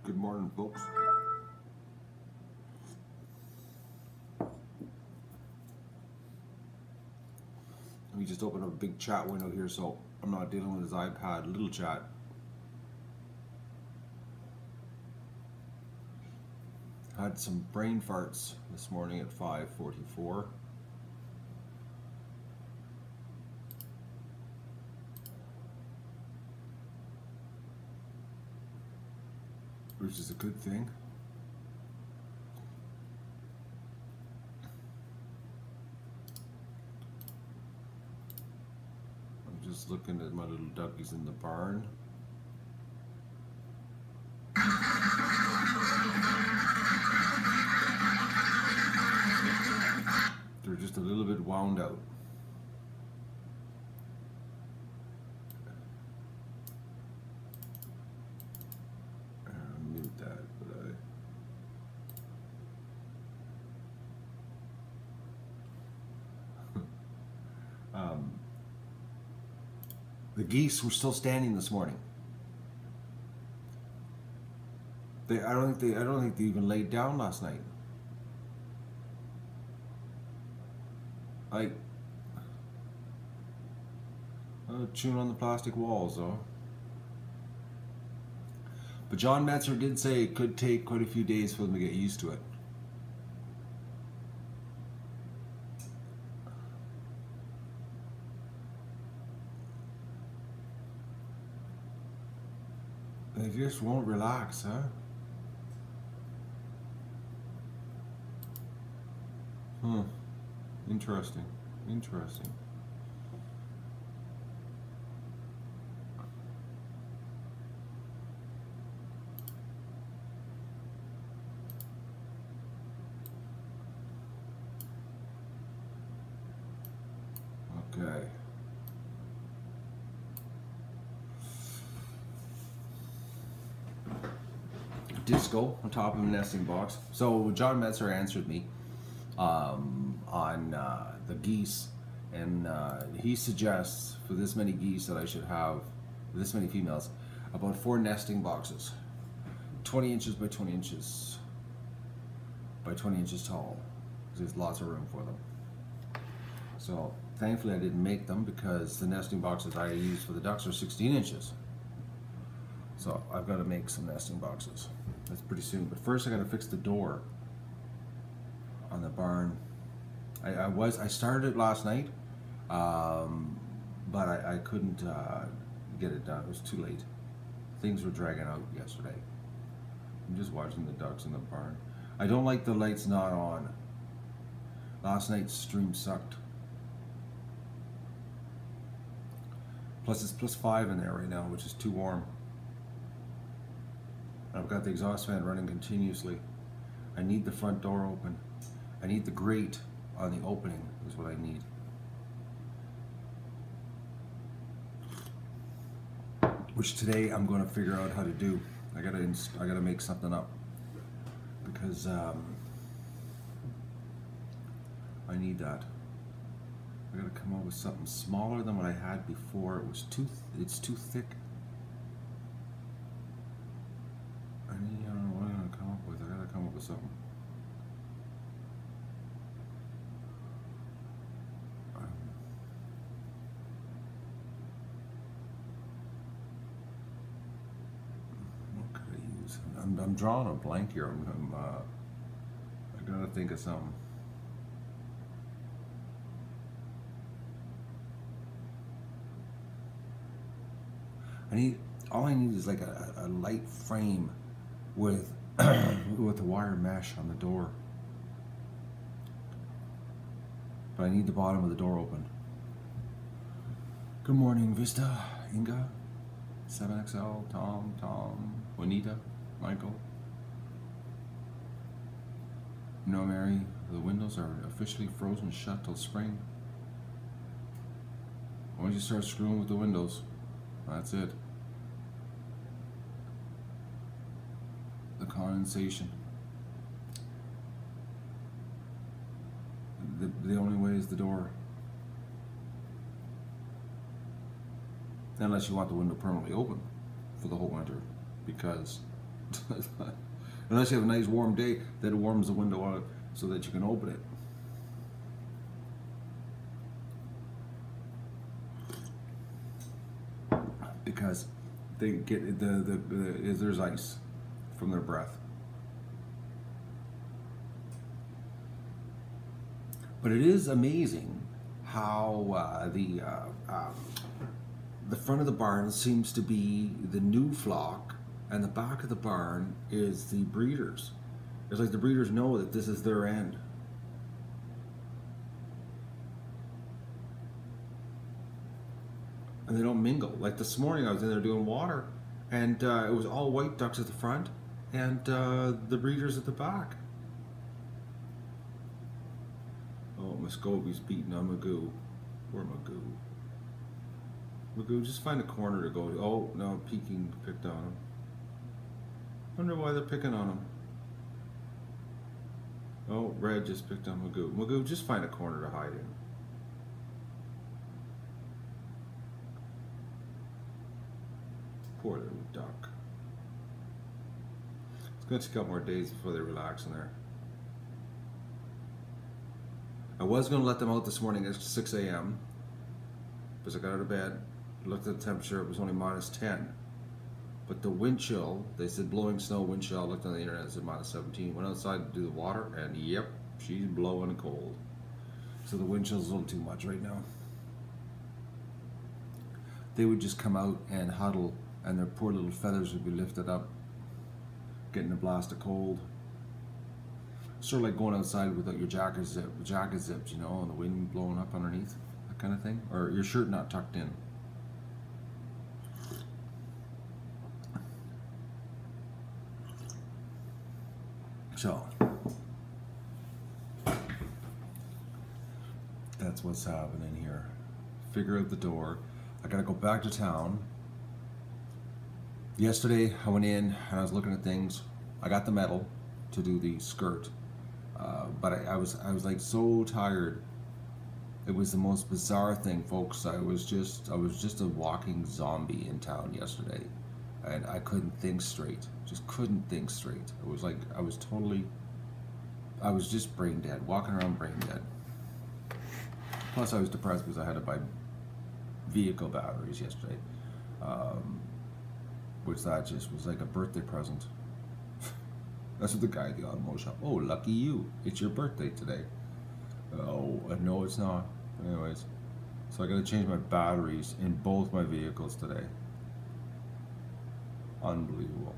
Good morning, folks. Let me just open up a big chat window here so I'm not dealing with his iPad. Little chat. Had some brain farts this morning at 5:44. Which is a good thing. I'm just looking at my little duckies in the barn. They're just a little bit wound out. I'll mute that, but the geese were still standing this morning. I don't think they even laid down last night. Chewing on the plastic walls though. But John Metzer did say it could take quite a few days for them to get used to it. They just won't relax, huh? Interesting. Interesting. Okay. Disco on top of a nesting box. So John Metzer answered me on the geese, and he suggests for this many geese that I should have, this many females, about 4 nesting boxes, 20 inches by 20 inches by 20 inches tall. There's lots of room for them. So thankfully I didn't make them because the nesting boxes I use for the ducks are 16 inches. So I've got to make some nesting boxes. That's pretty soon. But first I got to fix the door on the barn. I started it last night, but I couldn't get it done. It was too late. Things were dragging out yesterday. I'm just watching the ducks in the barn. I don't like the lights not on. Last night's stream sucked. Plus it's +5 in there right now, which is too warm. I've got the exhaust fan running continuously. I need the front door open. I need the grate on the opening is what I need. Which today I'm going to figure out how to do. I gotta make something up because I need that. I gotta come up with something smaller than what I had before. It's too thick. I don't know what I'm gonna come up with. I gotta come up with something. What could I use? I'm drawing a blank here. I gotta think of something. All I need is like a light frame with with a wire mesh on the door. But I need the bottom of the door open. Good morning, Vista, Inga, 7XL, Tom, Juanita, Michael. No, Mary, the windows are officially frozen shut till spring. Once you start screwing with the windows, that's it. The condensation. The only way is the door. Unless you want the window permanently open for the whole winter, because Unless you have a nice warm day that it warms the window out so that you can open it. Because they get there's ice from their breath. But it is amazing how the front of the barn seems to be the new flock, and the back of the barn is the breeders. It's like the breeders know that this is their end. And they don't mingle. Like this morning I was in there doing water, and it was all white ducks at the front and the breeders at the back. Oh, Muscovy's beating on Magoo. Poor Magoo. Magoo, just find a corner to go to. Oh, no, Peking picked on him. Wonder why they're picking on him. Oh, Red just picked on Magoo. Magoo, just find a corner to hide in. Poor little duck. It's going to take a couple more days before they relax in there. I was going to let them out this morning at 6 a.m. because I got out of bed, looked at the temperature, it was only -10. But the wind chill, they said blowing snow, wind chill, I looked on the internet, it said -17. Went outside to do the water, and yep, she's blowing cold. So the wind chill's a little too much right now. They would just come out and huddle, and their poor little feathers would be lifted up, getting a blast of cold. Sort of like going outside without your jacket zipped, you know, and the wind blowing up underneath, that kind of thing. Or your shirt not tucked in. So, that's what's happening here. Figure out the door. I gotta go back to town. Yesterday I went in and I was looking at things. I got the metal to do the skirt. But I was like so tired. It was the most bizarre thing, folks. I was just a walking zombie in town yesterday, and I couldn't think straight. Just couldn't think straight. It was like I was just brain dead, walking around brain dead. Plus, I was depressed because I had to buy vehicle batteries yesterday, which that just was like a birthday present. That's what the guy at the automotive shop. Oh, lucky you! It's your birthday today. Oh, no, it's not. Anyways, so I got to change my batteries in both my vehicles today. Unbelievable.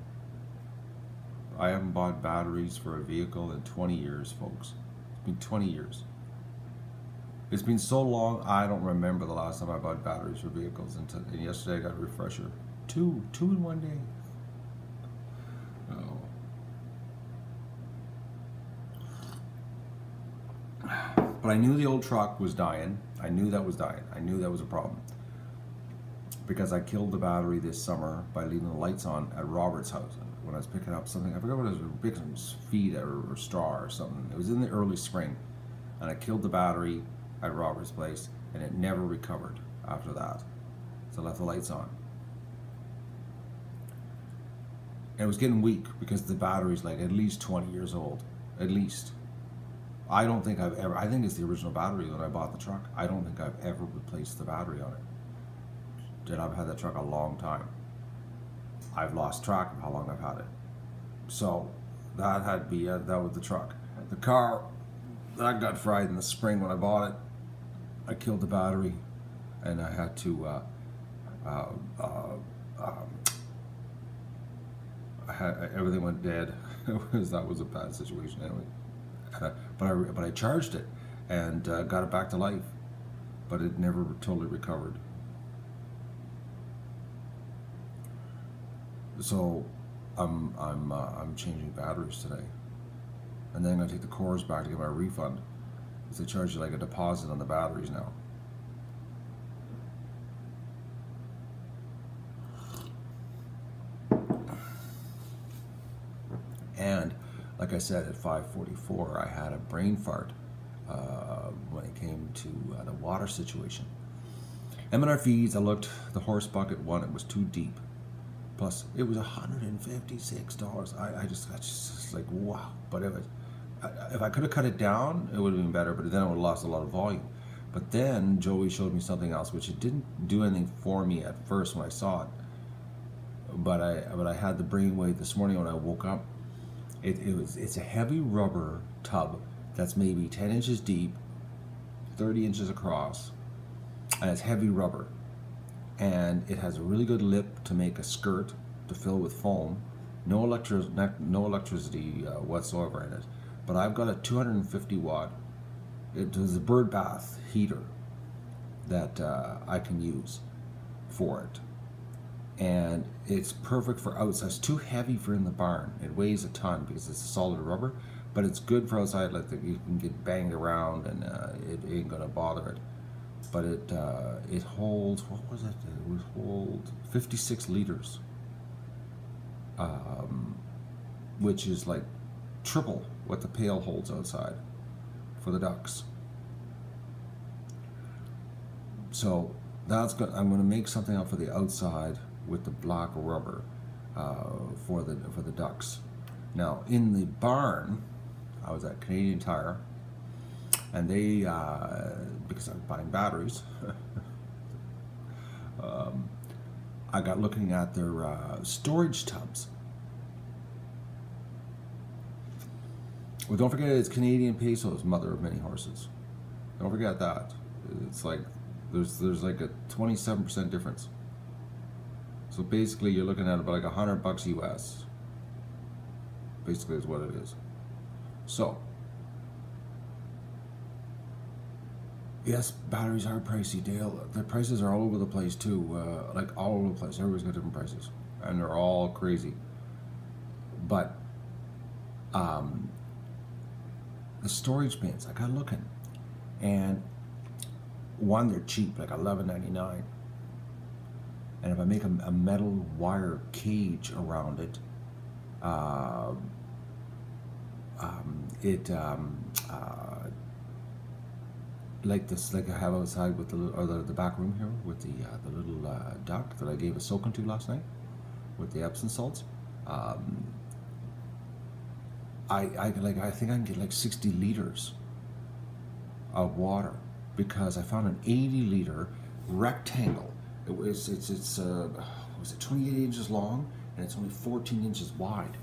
I haven't bought batteries for a vehicle in 20 years, folks. It's been 20 years. It's been so long, I don't remember the last time I bought batteries for vehicles. And yesterday I got a refresher. Two in one day. Oh. But I knew the old truck was dying. I knew that was dying. I knew that was a problem. Because I killed the battery this summer by leaving the lights on at Robert's house. When I was picking up something, I forgot what it was, picking feed or straw or something. It was in the early spring. And I killed the battery at Robert's place, and it never recovered after that. So I left the lights on. And it was getting weak because the battery's like at least 20 years old. At least. I don't think I've ever, I think it's the original battery when I bought the truck. I don't think I've ever replaced the battery on it. And I've had that truck a long time. I've lost track of how long I've had it. So that had to be, that was the truck. The car, that got fried in the spring when I bought it. I killed the battery, and I had to, everything went dead. That was a bad situation anyway. But I charged it and got it back to life, but it never totally recovered. So I'm changing batteries today, and then I'm gonna take the chores back to get my refund, because they charge you like a deposit on the batteries now. And like I said, at 5:44, I had a brain fart when it came to the water situation. M&R feeds, I looked, the horse bucket one, it was too deep. Plus, it was $156. I just got just like, wow. But if I could have cut it down, it would have been better, but then I would have lost a lot of volume. But then Joey showed me something else, which it didn't do anything for me at first when I saw it. But I had the brainwave this morning when I woke up. It's a heavy rubber tub that's maybe 10 inches deep, 30 inches across, and it's heavy rubber. And it has a really good lip to make a skirt to fill with foam. No electricity whatsoever in it. But I've got a 250 watt. It is a bird bath heater that I can use for it. And it's perfect for outside. It's too heavy for in the barn. It weighs a ton because it's a solid rubber, but it's good for outside. Like you can get banged around and it ain't gonna bother it. But it holds, what was it? It would hold 56 liters, which is like triple what the pail holds outside for the ducks. So that's good. I'm going to make something up for the outside with the black rubber for the ducks. Now in the barn, I was at Canadian Tire, and they because I'm buying batteries, I got looking at their storage tubs. Well, don't forget it's Canadian pesos, mother of many horses. Don't forget that. It's like there's like a 27% difference. So basically, you're looking at about like $100 US. Basically, is what it is. So yes, batteries are pricey, Dale. The prices are all over the place too. Like all over the place. Everybody's got different prices, and they're all crazy. But the storage bins, I got looking, and one, they're cheap, like $11.99. And if I make a metal wire cage around it, like this, like I have outside with the little, or the back room here with the little duck that I gave a soaking to last night with the Epsom salts. I think I can get like 60 liters of water because I found an 80-liter rectangle. It's 28 inches long and it's only 14 inches wide.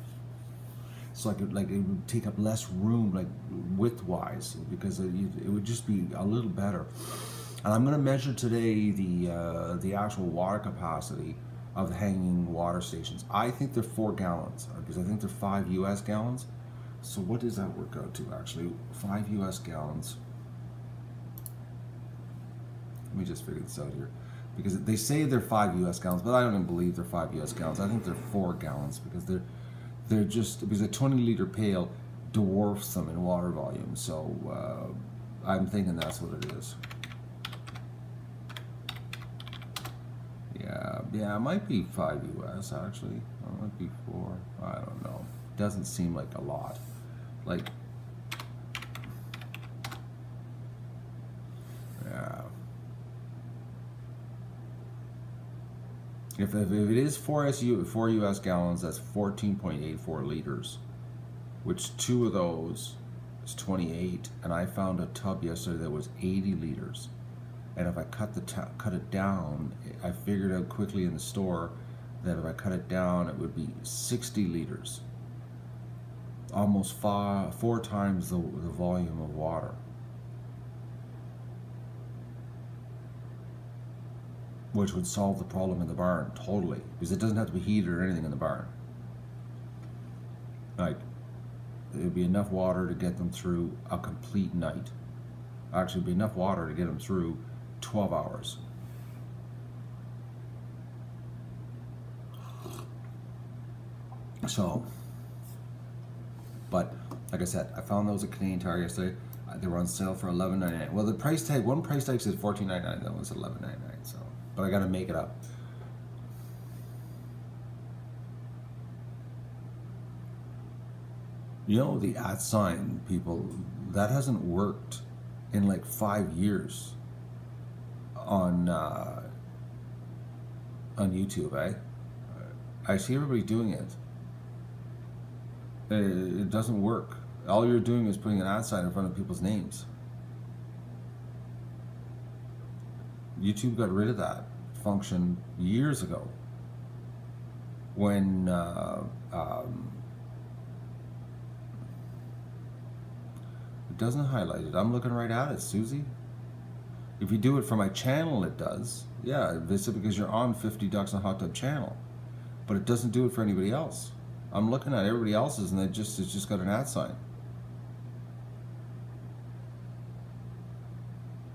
So I could, like, it would take up less room, like width-wise, because it would just be a little better. And I'm going to measure today the actual water capacity of the hanging water stations. I think they're 4 gallons because I think they're 5 US gallons. So what does that work out to actually? 5 US gallons. Let me just figure this out here, because they say they're 5 US gallons, but I don't even believe they're 5 US gallons. I think they're 4 gallons because they're just, because a 20-liter pail dwarfs them in water volume. So I'm thinking that's what it is. Yeah, it might be 5 US actually. Or it might be 4. I don't know. Doesn't seem like a lot. Like, yeah. If it is 4 US gallons, that's 14.84 liters, which 2 of those is 28. And I found a tub yesterday that was 80 liters. And if I cut it down, I figured out quickly in the store that if I cut it down, it would be 60 liters. Almost 4 times the volume of water. Which would solve the problem in the barn totally, because it doesn't have to be heated or anything in the barn. Like, it would be enough water to get them through a complete night. Actually, it'd be enough water to get them through 12 hours. So, but like I said, I found those at Canadian Tire yesterday. They were on sale for $11.99. Well, the price tag, one price tag says $14.99. That was $11.99. So, but I got to make it up. You know, the @ sign, people, that hasn't worked in like 5 years on YouTube, eh? I see everybody doing it. It doesn't work. All you're doing is putting an @ sign in front of people's names. YouTube got rid of that function years ago when it doesn't highlight it. I'm looking right at it, Susie. If you do it for my channel, it does. Yeah, it's because you're on 50 Ducks in a Hot Tub channel, but it doesn't do it for anybody else. I'm looking at everybody else's, and it's just got an @ sign.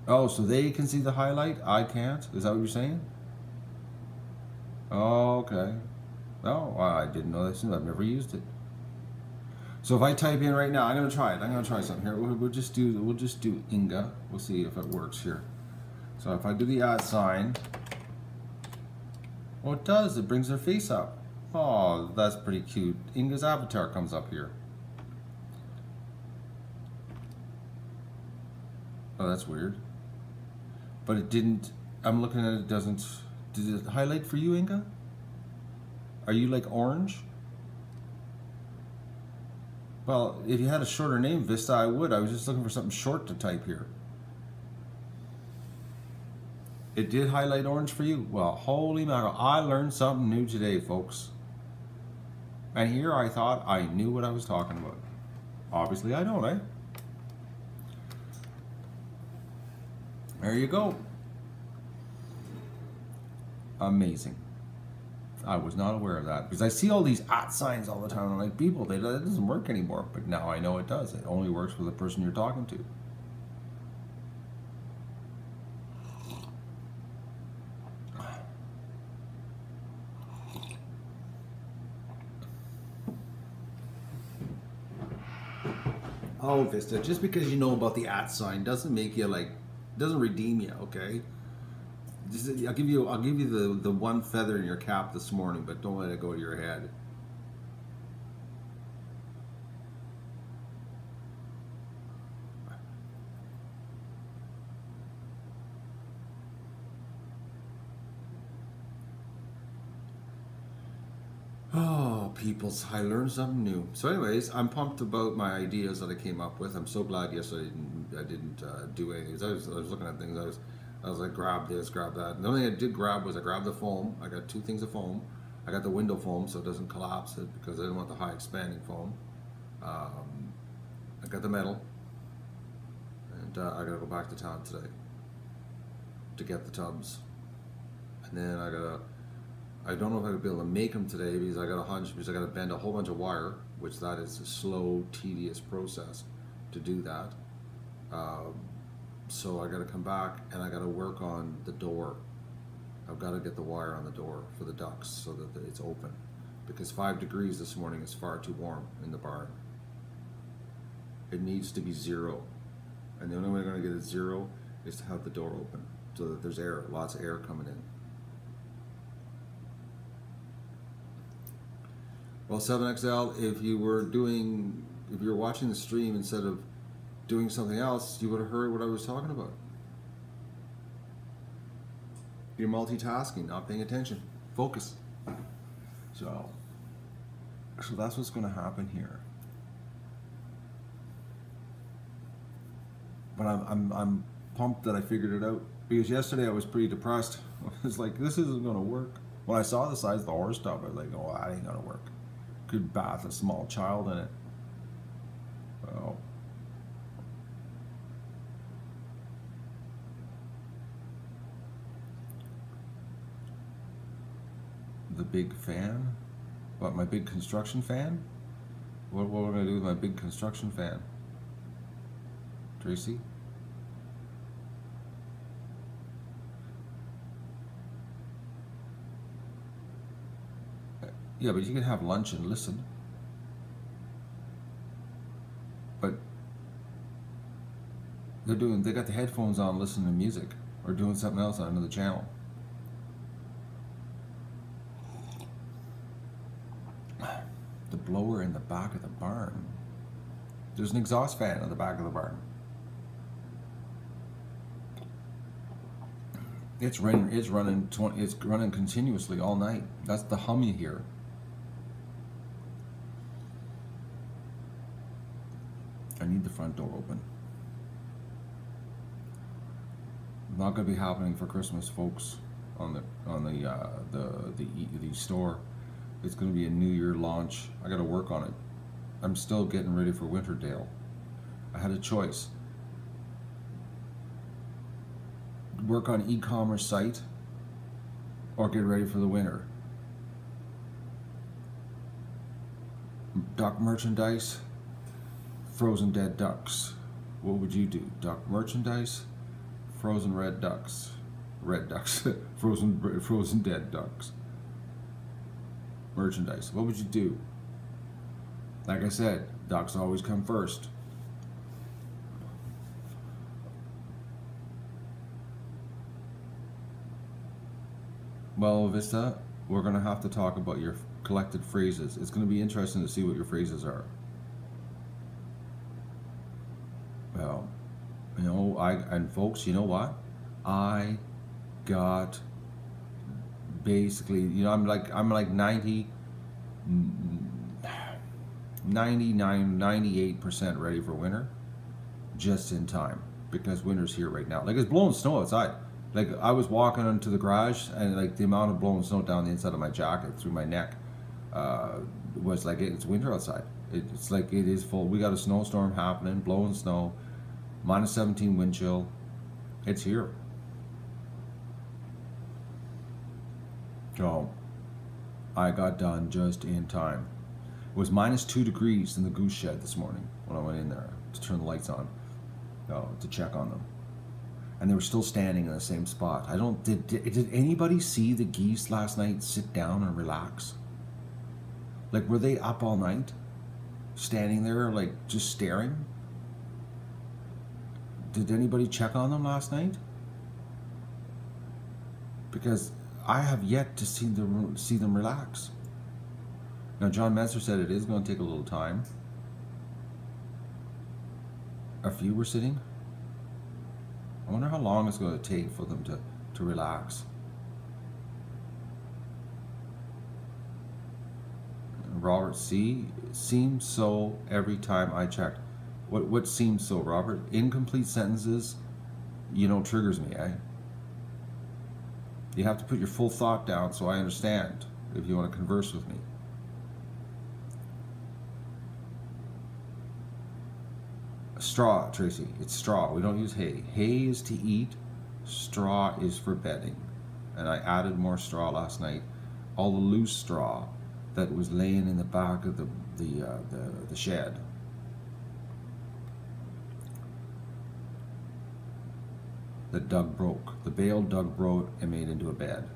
Oh, so they can see the highlight? I can't? Is that what you're saying? Oh, okay. Oh, I didn't know this. I've never used it. So if I type in right now, I'm gonna try it. I'm gonna try something here. We'll just do Inga. We'll see if it works here. So if I do the @ sign, oh, it does. It brings their face up. Oh, that's pretty cute. Inga's avatar comes up here. Oh, that's weird. But it didn't. I'm looking at it. Doesn't. Did it highlight for you, Inga? Are you like orange? Well, if you had a shorter name, Vista, I would. I was just looking for something short to type here. It did highlight orange for you? Well, holy mackerel. I learned something new today, folks. And here I thought I knew what I was talking about. Obviously I don't, eh? There you go. Amazing. I was not aware of that because I see all these @ signs all the time. I'm like, people, that doesn't work anymore. But now I know it does. It only works for the person you're talking to. Oh, Vista, just because you know about the @ sign doesn't make you like, doesn't redeem you, okay? I'll give you the one feather in your cap this morning, but don't let it go to your head. Oh, peoples, I learned something new. So anyways, I'm pumped about my ideas that I came up with. I'm so glad yesterday I didn't do anything. I was looking at things. I was like, grab this, grab that. And the only thing I did grab was I grabbed the foam. I got 2 things of foam. I got the window foam so it doesn't collapse it because I didn't want the high expanding foam. I got the metal. And I gotta go back to town today to get the tubs. And then I don't know if I'm gonna be able to make them today because I got a hunch because I gotta bend a whole bunch of wire, which that is a slow, tedious process to do that. So I gotta come back and I gotta work on the door. I've gotta get the wire on the door for the ducks so that it's open. Because 5 degrees this morning is far too warm in the barn. It needs to be 0. And the only way I'm gonna get it 0 is to have the door open so that there's air, lots of air coming in. Well, 7XL, if you were watching the stream instead of doing something else, you would have heard what I was talking about. You're multitasking, not paying attention. Focus. So that's what's going to happen here. But I'm pumped that I figured it out because yesterday I was pretty depressed. I was like, this isn't going to work. When I saw the size of the horse tub, I was like, oh, that ain't going to work. Could bath a small child in it. Well, the big fan? What, my big construction fan? What we're going to do with my big construction fan? Tracy? Yeah, but you can have lunch and listen. But they got the headphones on listening to music or doing something else on another channel. The blower in the back of the barn. There's an exhaust fan in the back of the barn. It's running continuously all night. That's the hum you hear. I need the front door open. Not going to be happening for Christmas, folks. On the store, it's going to be a New Year launch. I got to work on it. I'm still getting ready for Winterdale. I had a choice: work on e-commerce site or get ready for the winter. Duck merchandise, frozen dead ducks. What would you do? Duck merchandise, frozen red ducks, frozen dead ducks. Merchandise. What would you do? Like I said, ducks always come first. Well, Vista, we're going to have to talk about your collected phrases. It's going to be interesting to see what your phrases are. Well, you know, and folks, you know what? I got basically, you know, I'm like 98% ready for winter, just in time, because winter's here right now. Like, it's blowing snow outside. Like, I was walking into the garage, and like the amount of blowing snow down the inside of my jacket through my neck was like, it's winter outside. It's like, it is full. We got a snowstorm happening, blowing snow, minus 17 wind chill. It's here. So I got done just in time. It was minus 2 degrees in the Goose shed this morning when I went in there to turn the lights on, to check on them. And they were still standing in the same spot. Did anybody see the geese last night sit down and relax? Like, were they up all night? Standing there, like, just staring? Did anybody check on them last night? Because I have yet to see them relax. Now, John Messer said it is going to take a little time. A few were sitting. I wonder how long it's going to take for them to relax. Robert C. Seems so every time I checked. What seems so, Robert? Incomplete sentences, you know, triggers me, eh? You have to put your full thought down so I understand if you want to converse with me. Straw, Tracy. It's straw. We don't use hay. Hay is to eat. Straw is for bedding. And I added more straw last night. All the loose straw that was laying in the back of the shed. That Doug broke. The bale Doug broke and made into a bed.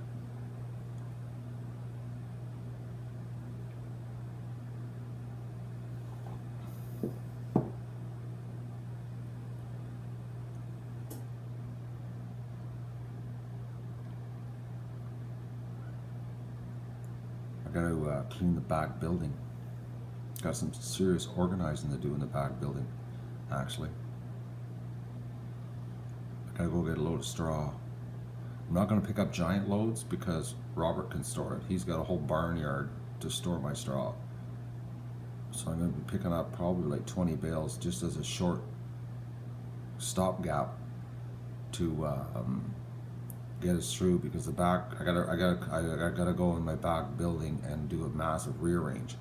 I got to clean the back building. Got some serious organizing to do in the back building, actually. I gotta go get a load of straw. I'm not gonna pick up giant loads because Robert can store it. He's got a whole barnyard to store my straw. So I'm gonna be picking up probably like 20 bales just as a short stopgap to get us through, because the back, I gotta go in my back building and do a massive rearrange,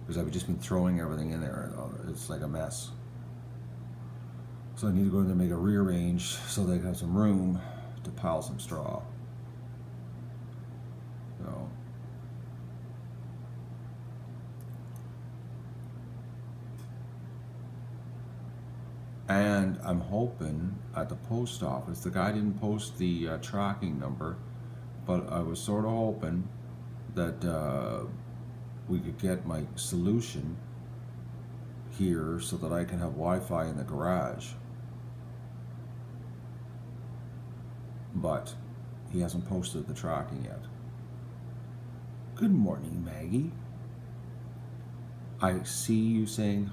because I've just been throwing everything in there. It's like a mess. So I need to go in there and make a rearrange so they can have some room to pile some straw. So, and I'm hoping at the post office, the guy didn't post the tracking number, but I was sort of hoping that we could get my solution here so that I can have Wi-Fi in the garage. But he hasn't posted the tracking yet. Good morning, Maggie. I see you saying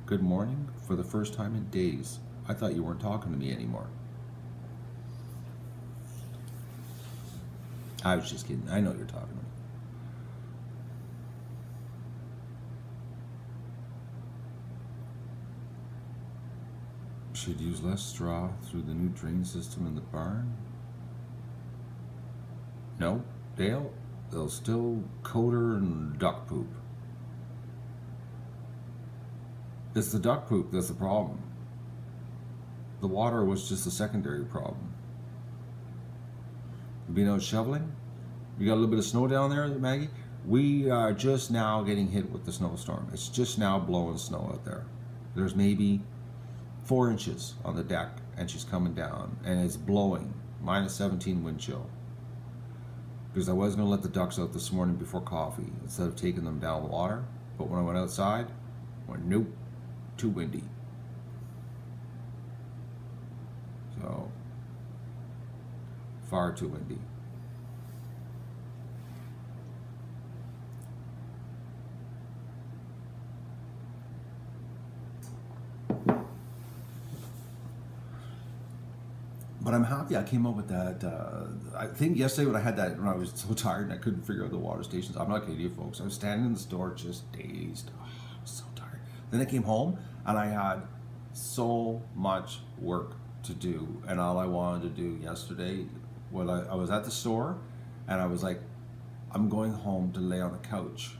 good morning for the first time in days. I thought you weren't talking to me anymore. I was just kidding. I know you're talking to me. Should use less straw through the new drain system in the barn. No, they'll still coder and duck poop. It's the duck poop that's the problem. The water was just a secondary problem. Being out shoveling, we got a little bit of snow down there, Maggie. We are just now getting hit with the snowstorm. It's just now blowing snow out there. There's maybe 4 inches on the deck, and she's coming down, and it's blowing, -17 wind chill. Because I was going to let the ducks out this morning before coffee instead of taking them down the water, but when I went outside, I went, nope, too windy. So, far too windy. But I'm happy I came up with that. I think yesterday when I had that, when I was so tired and I couldn't figure out the water stations, I'm not kidding you folks, I was standing in the store just dazed. Oh, I was so tired. Then I came home and I had so much work to do, and all I wanted to do yesterday, when I was at the store and I was like, I'm going home to lay on the couch.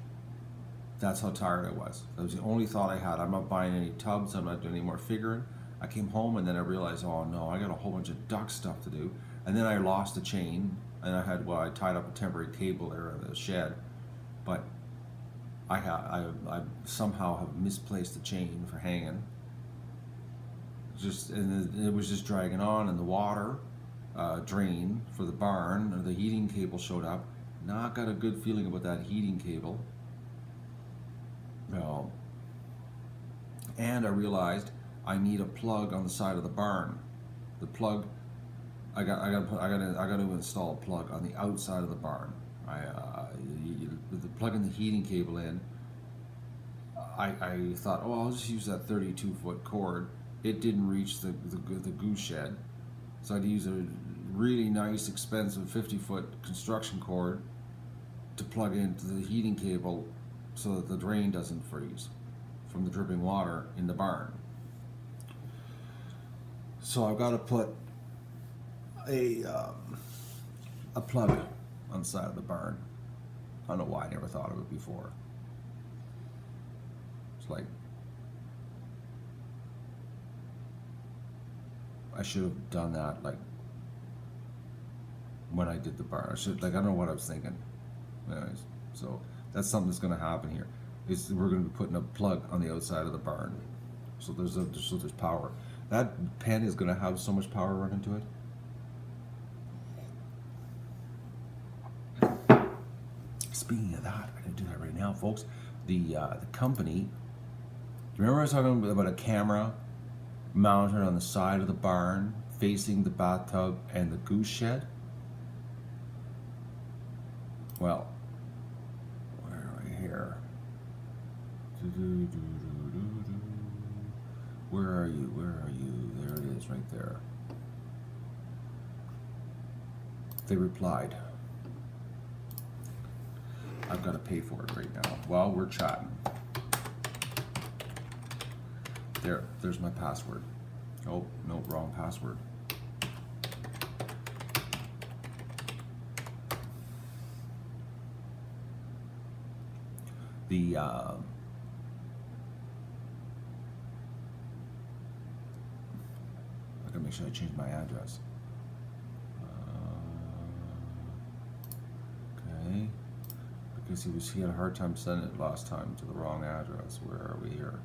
That's how tired I was. That was the only thought I had. I'm not buying any tubs, I'm not doing any more figuring. I came home and then I realized, oh no, I got a whole bunch of duck stuff to do. And then I lost the chain, and I had, well, I tied up a temporary cable there in the shed, but I somehow have misplaced the chain for hanging. And it was just dragging on, and the water drain for the barn, or the heating cable showed up. Not got a good feeling about that heating cable. Well, and I realized I need a plug on the side of the barn. The plug, I got to install a plug on the outside of the barn. The plugging the heating cable in, I thought, oh, I'll just use that 32-foot cord. It didn't reach the Goose shed, so I had to use a really nice, expensive 50-foot construction cord to plug into the heating cable so that the drain doesn't freeze from the dripping water in the barn. So I've got to put a plug on the side of the barn. I don't know why I never thought of it before. It's like, I should have done that like when I did the barn. I should, like, I don't know what I was thinking. Anyways, so that's something that's going to happen here. Is we're going to be putting a plug on the outside of the barn, so there's power. That pen is going to have so much power run into it. Speaking of that, I'm going to do that right now, folks. The company. Remember I was talking about a camera mounted on the side of the barn, facing the bathtub and the goose shed? Well, where are we here? Where are you? Where are you? There it is, right there. They replied, I've got to pay for it right now while we're chatting. There's my password. Oh, no, wrong password. I gotta make sure I change my address. Okay, because he had a hard time sending it last time to the wrong address. Where are we here?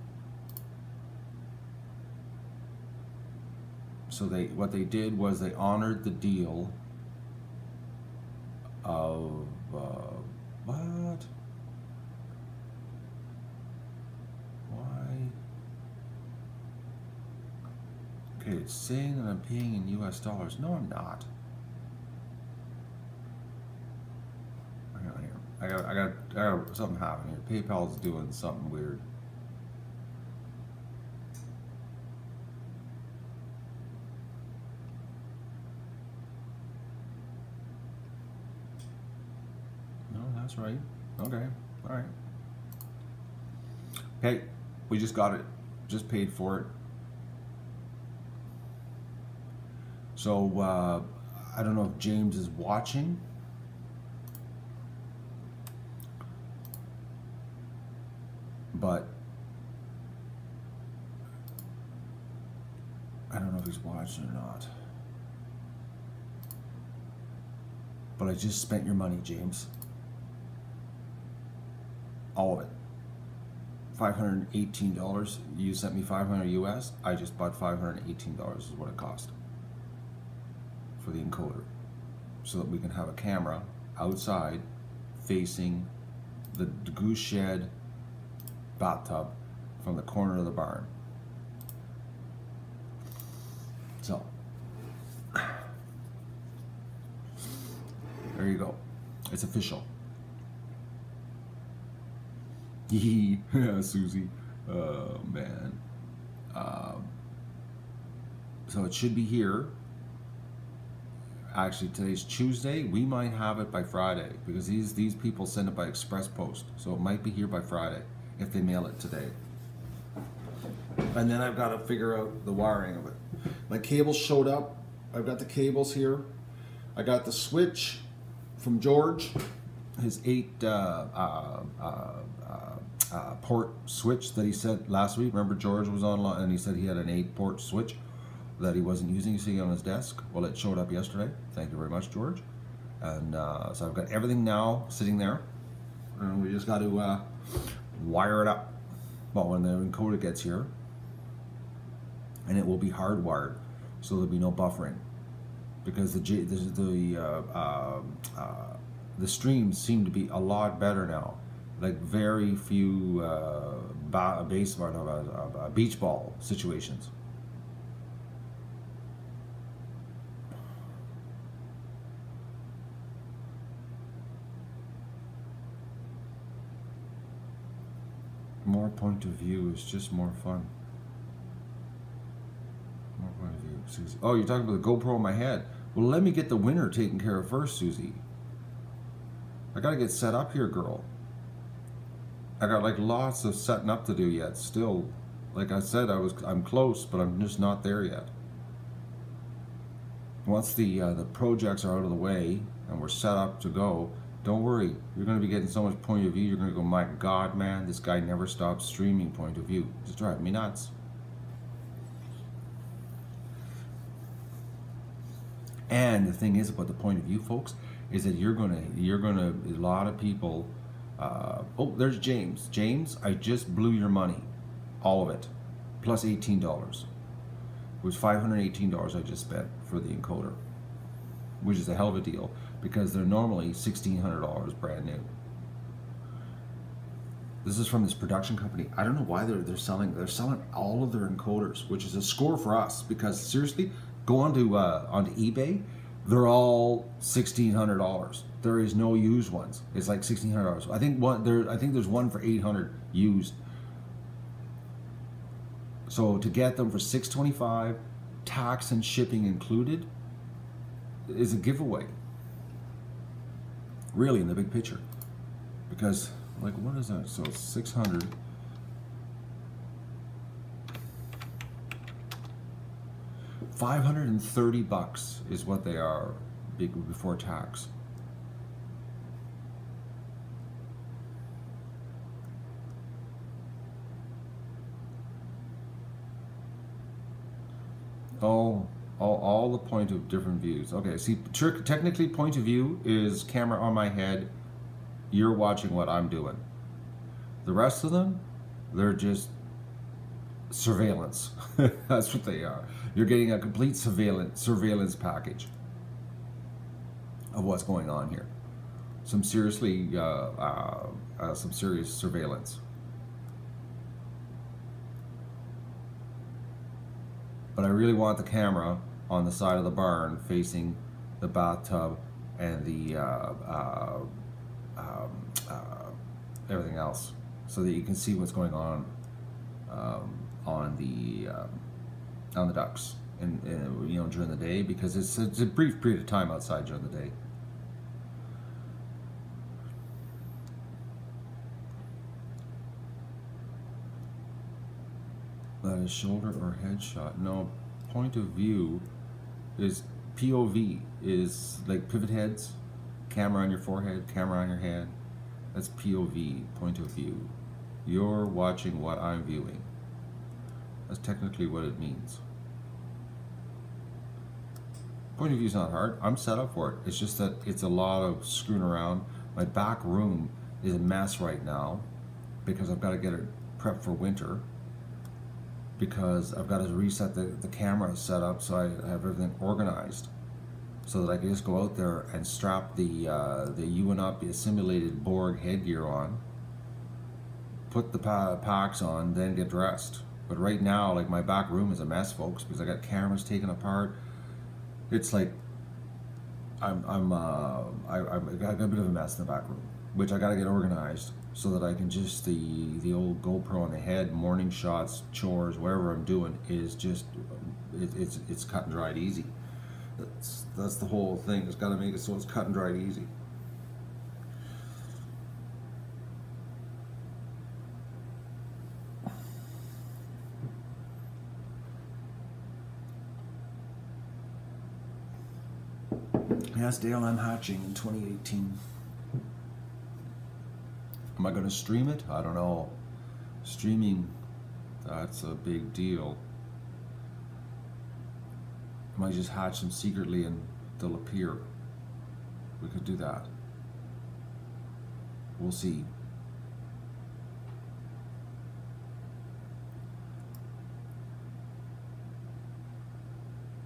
So what they did was they honored the deal of what? Why? Okay, it's saying that I'm paying in US dollars. No, I'm not. Hang on here. I got something happening here. PayPal's doing something weird. That's right. Okay. All right. Hey, we just got it. Just paid for it. So I don't know if James is watching. But I don't know if he's watching or not. But I just spent your money, James. All of it. $518. You sent me $500 US. I just bought $518 is what it cost for the encoder, so that we can have a camera outside facing the goose shed bathtub from the corner of the barn. So there you go. It's official. Yeah, Susie. Oh man. So it should be here. Actually, today's Tuesday. We might have it by Friday because these people send it by express post. So it might be here by Friday if they mail it today. And then I've got to figure out the wiring of it. My cables showed up. I've got the cables here. I got the switch from George, his 8 port switch that he said last week. Remember, George was online and he said he had an 8-port switch that he wasn't using. You see on his desk. Well, it showed up yesterday. Thank you very much, George. And so I've got everything now sitting there, and we just got to wire it up. Well, when the encoder gets here, and it will be hardwired, so there'll be no buffering, because the streams seem to be a lot better now. Like very few beach ball situations. More point of view is just more fun. More point of view, Susie. Oh, you're talking about the GoPro on my head. Well, let me get the winner taken care of first, Susie. I gotta get set up here, girl. I got like lots of setting up to do yet. Still, like I said, I'm close, but I'm just not there yet. Once the projects are out of the way and we're set up to go, don't worry. You're going to be getting so much point of view. You're going to go, my God, man, this guy never stops streaming point of view. It's driving me nuts. And the thing is about the point of view, folks, is that you're gonna, a lot of people. Oh, there's James. James, I just blew your money, all of it, plus $18. It was $518 I just spent for the encoder, which is a hell of a deal because they're normally $1,600 brand new. This is from this production company. I don't know why they're selling all of their encoders, which is a score for us because seriously, go onto eBay, they're all $1,600. There is no used ones. It's like $1,600. I think there's one for $800 used. So to get them for $625, tax and shipping included, is a giveaway. Really, in the big picture, because like what is that? So 600. $530 is what they are before tax. Oh, all the point of different views. Okay, see, technically point of view is camera on my head. You're watching what I'm doing. The rest of them, they're just surveillance. That's what they are. You're getting a complete surveillance package of what's going on here. Some serious surveillance. But I really want the camera on the side of the barn facing the bathtub and the everything else, so that you can see what's going on the ducks and you know, during the day, because it's a brief period of time outside during the day. That is shoulder or head shot. No, point of view is POV, is like pivot heads, camera on your forehead, camera on your head. That's POV, point of view. You're watching what I'm viewing. That's technically what it means. Point of view is not hard. I'm set up for it. It's just that it's a lot of screwing around. My back room is a mess right now because I've got to get it prepped for winter, because I've got to reset the camera set up so I have everything organized so that I can just go out there and strap the UNOP, the simulated Borg headgear on, put the packs on, then get dressed. But right now, like, my back room is a mess, folks, because I got cameras taken apart. It's like I've got a bit of a mess in the back room, which I got to get organized so that I can just, the old GoPro on the head, morning shots, chores, whatever I'm doing is just, it's cut and dried easy. That's the whole thing. It's got to make it so it's cut and dried easy. Yes, Dale, I'm hatching in 2018. Am I going to stream it? I don't know. Streaming, that's a big deal. I might just hatch them secretly and they'll appear. We could do that. We'll see.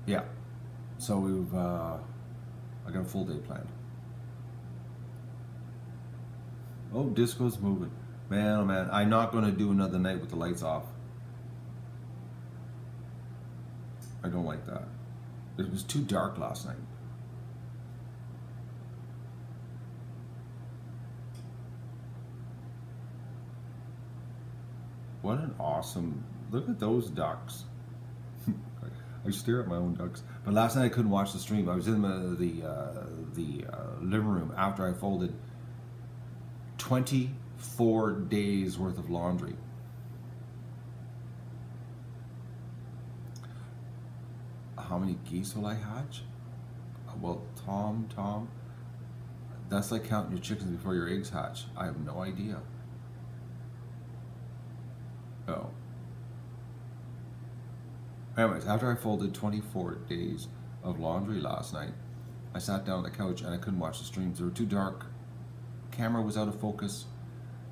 Yeah. So we've I got a full day planned. Oh, disco's moving. Man, oh man, I'm not going to do another night with the lights off. I don't like that. It was too dark last night. What an awesome, look at those ducks. I stare at my own ducks. But last night I couldn't watch the stream. I was in the living room after I folded 24 days worth of laundry. How many geese will I hatch? Well, Tom, that's like counting your chickens before your eggs hatch. I have no idea. Oh. Anyways, after I folded 24 days of laundry last night, I sat down on the couch and I couldn't watch the streams. They were too dark. Camera was out of focus.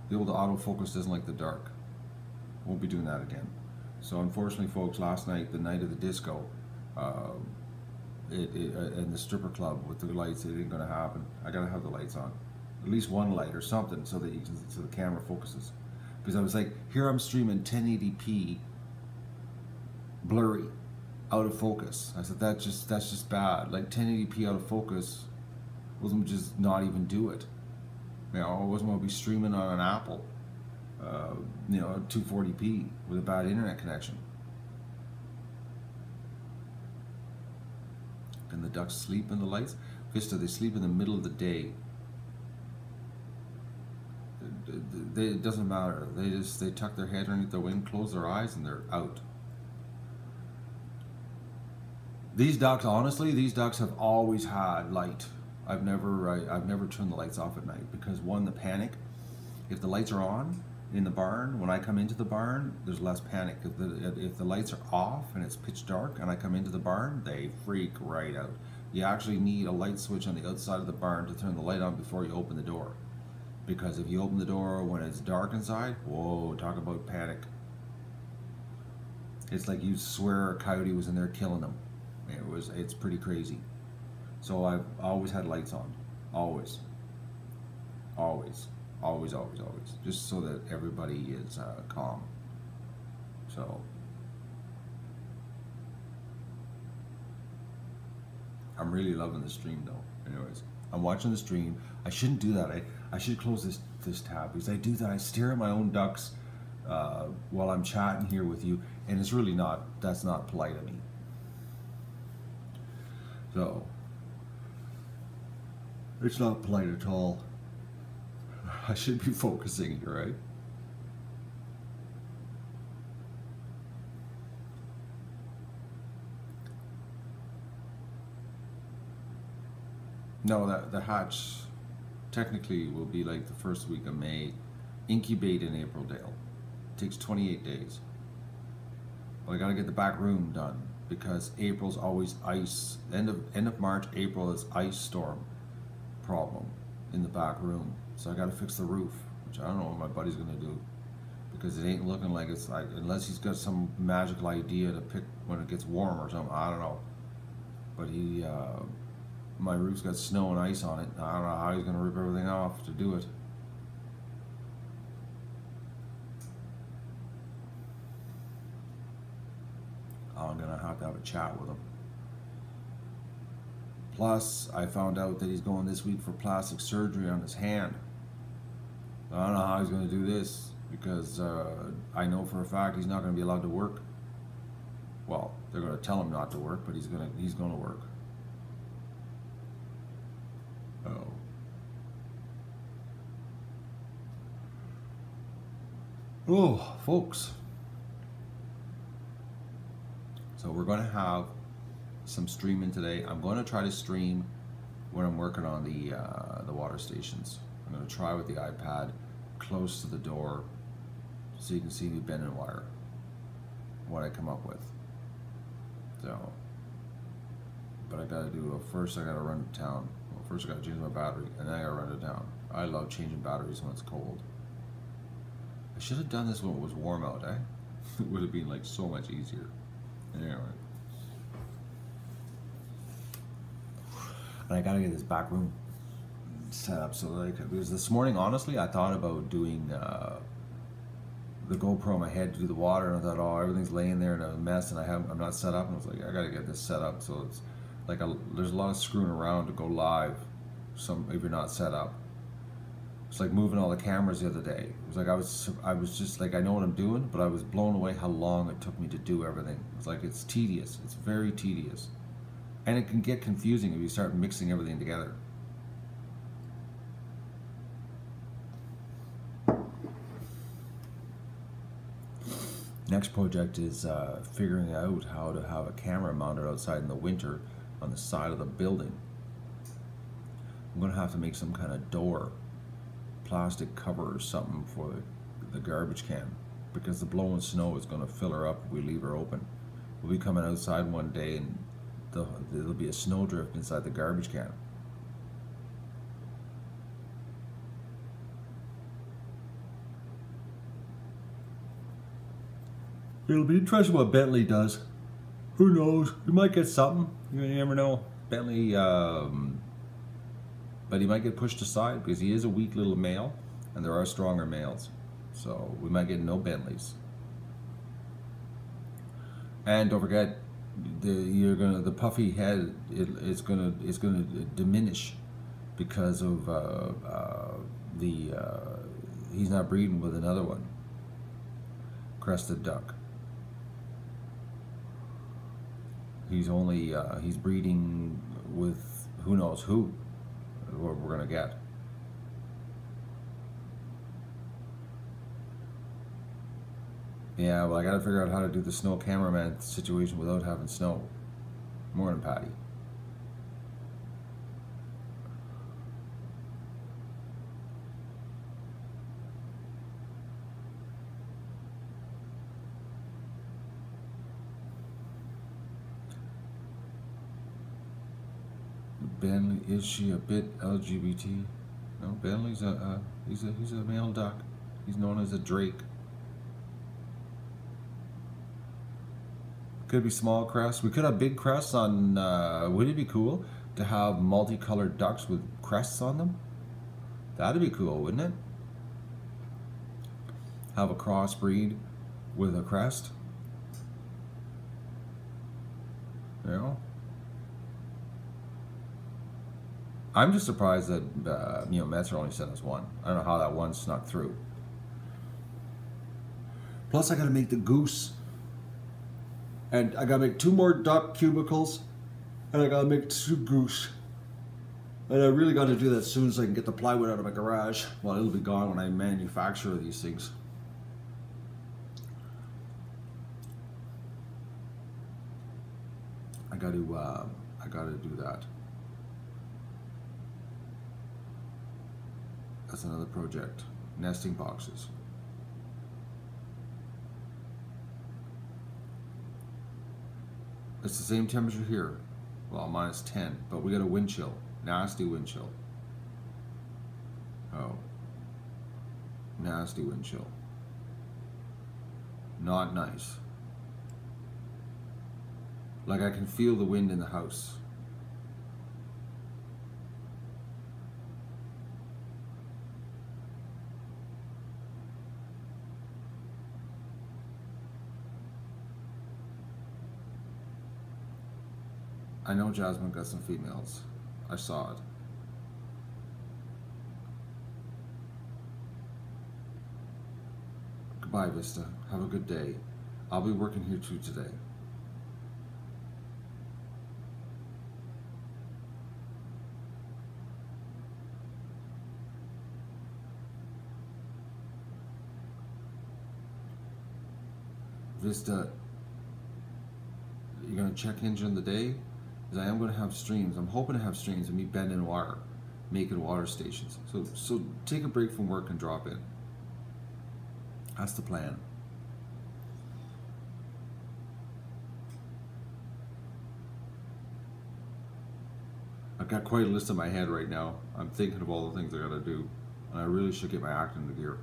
The old autofocus doesn't like the dark. Won't be doing that again. So unfortunately, folks, last night, the night of the disco, in the stripper club with the lights, it ain't gonna happen. I gotta have the lights on, at least one light or something, so that so the camera focuses. Because I was like, here I'm streaming 1080p, blurry, out of focus. I said that's just bad. Like 1080p out of focus, wasn't just not even do it. You know, I wasn't going to be streaming on an Apple, you know, 240p with a bad internet connection. And the ducks sleep in the lights. Vista, they sleep in the middle of the day. It doesn't matter. They tuck their head underneath their wing, close their eyes, and they're out. These ducks, honestly, these ducks have always had light. I've never turned the lights off at night because, one, the panic. If the lights are on in the barn, when I come into the barn, there's less panic. If the lights are off and it's pitch dark and I come into the barn, they freak right out. You actually need a light switch on the outside of the barn to turn the light on before you open the door. Because if you open the door when it's dark inside, whoa, talk about panic. It's like you swear a coyote was in there killing them. It's pretty crazy. So I've always had lights on. Always. Always. Always, always, always. Just so that everybody is calm. So. I'm really loving the stream though. Anyways, I'm watching the stream. I shouldn't do that. I should close this tab because I do that. I stare at my own ducks while I'm chatting here with you, and it's really not, that's not polite of me. So, it's not polite at all. I should be focusing here, right? No, the hatch technically will be like the first week of May. Incubate in April, Dale. Takes 28 days. But I gotta get the back room done because April's always ice. End of March, April is ice storm problem in the back room. So I gotta fix the roof, which I don't know what my buddy's gonna do because it ain't looking like it's like, unless he's got some magical idea to pick when it gets warm or something. I don't know. But my roof's got snow and ice on it. I don't know how he's gonna rip everything off to do it. I'm gonna have to have a chat with him. Plus, I found out that he's going this week for plastic surgery on his hand. I don't know how he's gonna do this because I know for a fact he's not gonna be allowed to work. Well, they're gonna tell him not to work, but he's gonna work. Oh. Oh, folks. So we're going to have some streaming today. I'm going to try to stream when I'm working on the water stations. I'm going to try with the iPad close to the door so you can see me bending wire, what I come up with. So, but I got to do, first I got to run to town. Well, first I got to change my battery and then I got to run to town. I love changing batteries when it's cold. I should have done this when it was warm out, eh? It would have been like so much easier. Anyway. And I gotta get this back room set up so that I could, because this morning, honestly, I thought about doing the GoPro in my head to do the water, and I thought, oh, everything's laying there in a mess, and I'm not set up, and I was like, I gotta get this set up so it's like there's a lot of screwing around to go live. If you're not set up. It's like moving all the cameras the other day. It was like I was just like, I know what I'm doing, but I was blown away how long it took me to do everything. It's like, it's tedious. It's very tedious. And it can get confusing if you start mixing everything together. Next project is figuring out how to have a camera mounted outside in the winter on the side of the building. I'm gonna have to make some kind of door, plastic cover or something for the garbage can, because the blowing snow is going to fill her up if we leave her open. We'll be coming outside one day and there'll be a snowdrift inside the garbage can. It'll be interesting what Bentley does. Who knows? We might get something. You never know. Bentley, but he might get pushed aside because he is a weak little male, and there are stronger males. So we might get no Bentleys. And don't forget, the puffy head is gonna diminish because of he's not breeding with another one, crested duck. He's only he's breeding with who knows who. What we're gonna get. Yeah, well, I gotta figure out how to do the snow cameraman situation without having snow. Morning, Patty. Bentley, is she a bit LGBT? No, Bentley's he's a male duck. He's known as a drake. Could be small crests. We could have big crests on. Would it be cool to have multicolored ducks with crests on them? That'd be cool, wouldn't it? Have a crossbreed with a crest. You know. I'm just surprised that Metzer only sent us one. I don't know how that one snuck through. Plus, I got to make the Goose, and I got to make 2 more duck cubicles, and I got to make 2 Goose. And I really got to do that soon so I can get the plywood out of my garage. Well, it'll be gone when I manufacture these things. I got to do that. That's another project. Nesting boxes. It's the same temperature here. Well, -10, but we got a wind chill. Nasty wind chill. Oh. Nasty wind chill. Not nice. Like I can feel the wind in the house. I know Jasmine got some females. I saw it. Goodbye, Vista. Have a good day. I'll be working here too today. Vista, you're going to check in during the day? Because I am going to have streams. I'm hoping to have streams of me bending wire, making water stations. So take a break from work and drop in. That's the plan. I've got quite a list in my head right now. I'm thinking of all the things I got to do, and I really should get my act into gear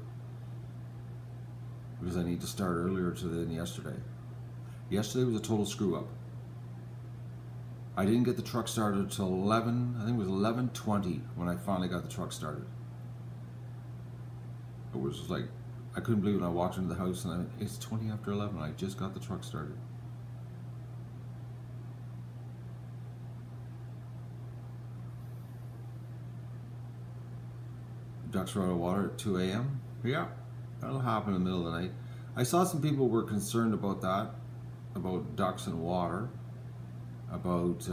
because I need to start earlier than yesterday. Yesterday was a total screw up. I didn't get the truck started until 11, I think it was 11:20 when I finally got the truck started. It was just like, I couldn't believe it when I walked into the house and it's 20 after 11 and I just got the truck started. Ducks are out of water at 2 a.m. Yeah, that'll happen in the middle of the night. I saw some people were concerned about that, about ducks and water, about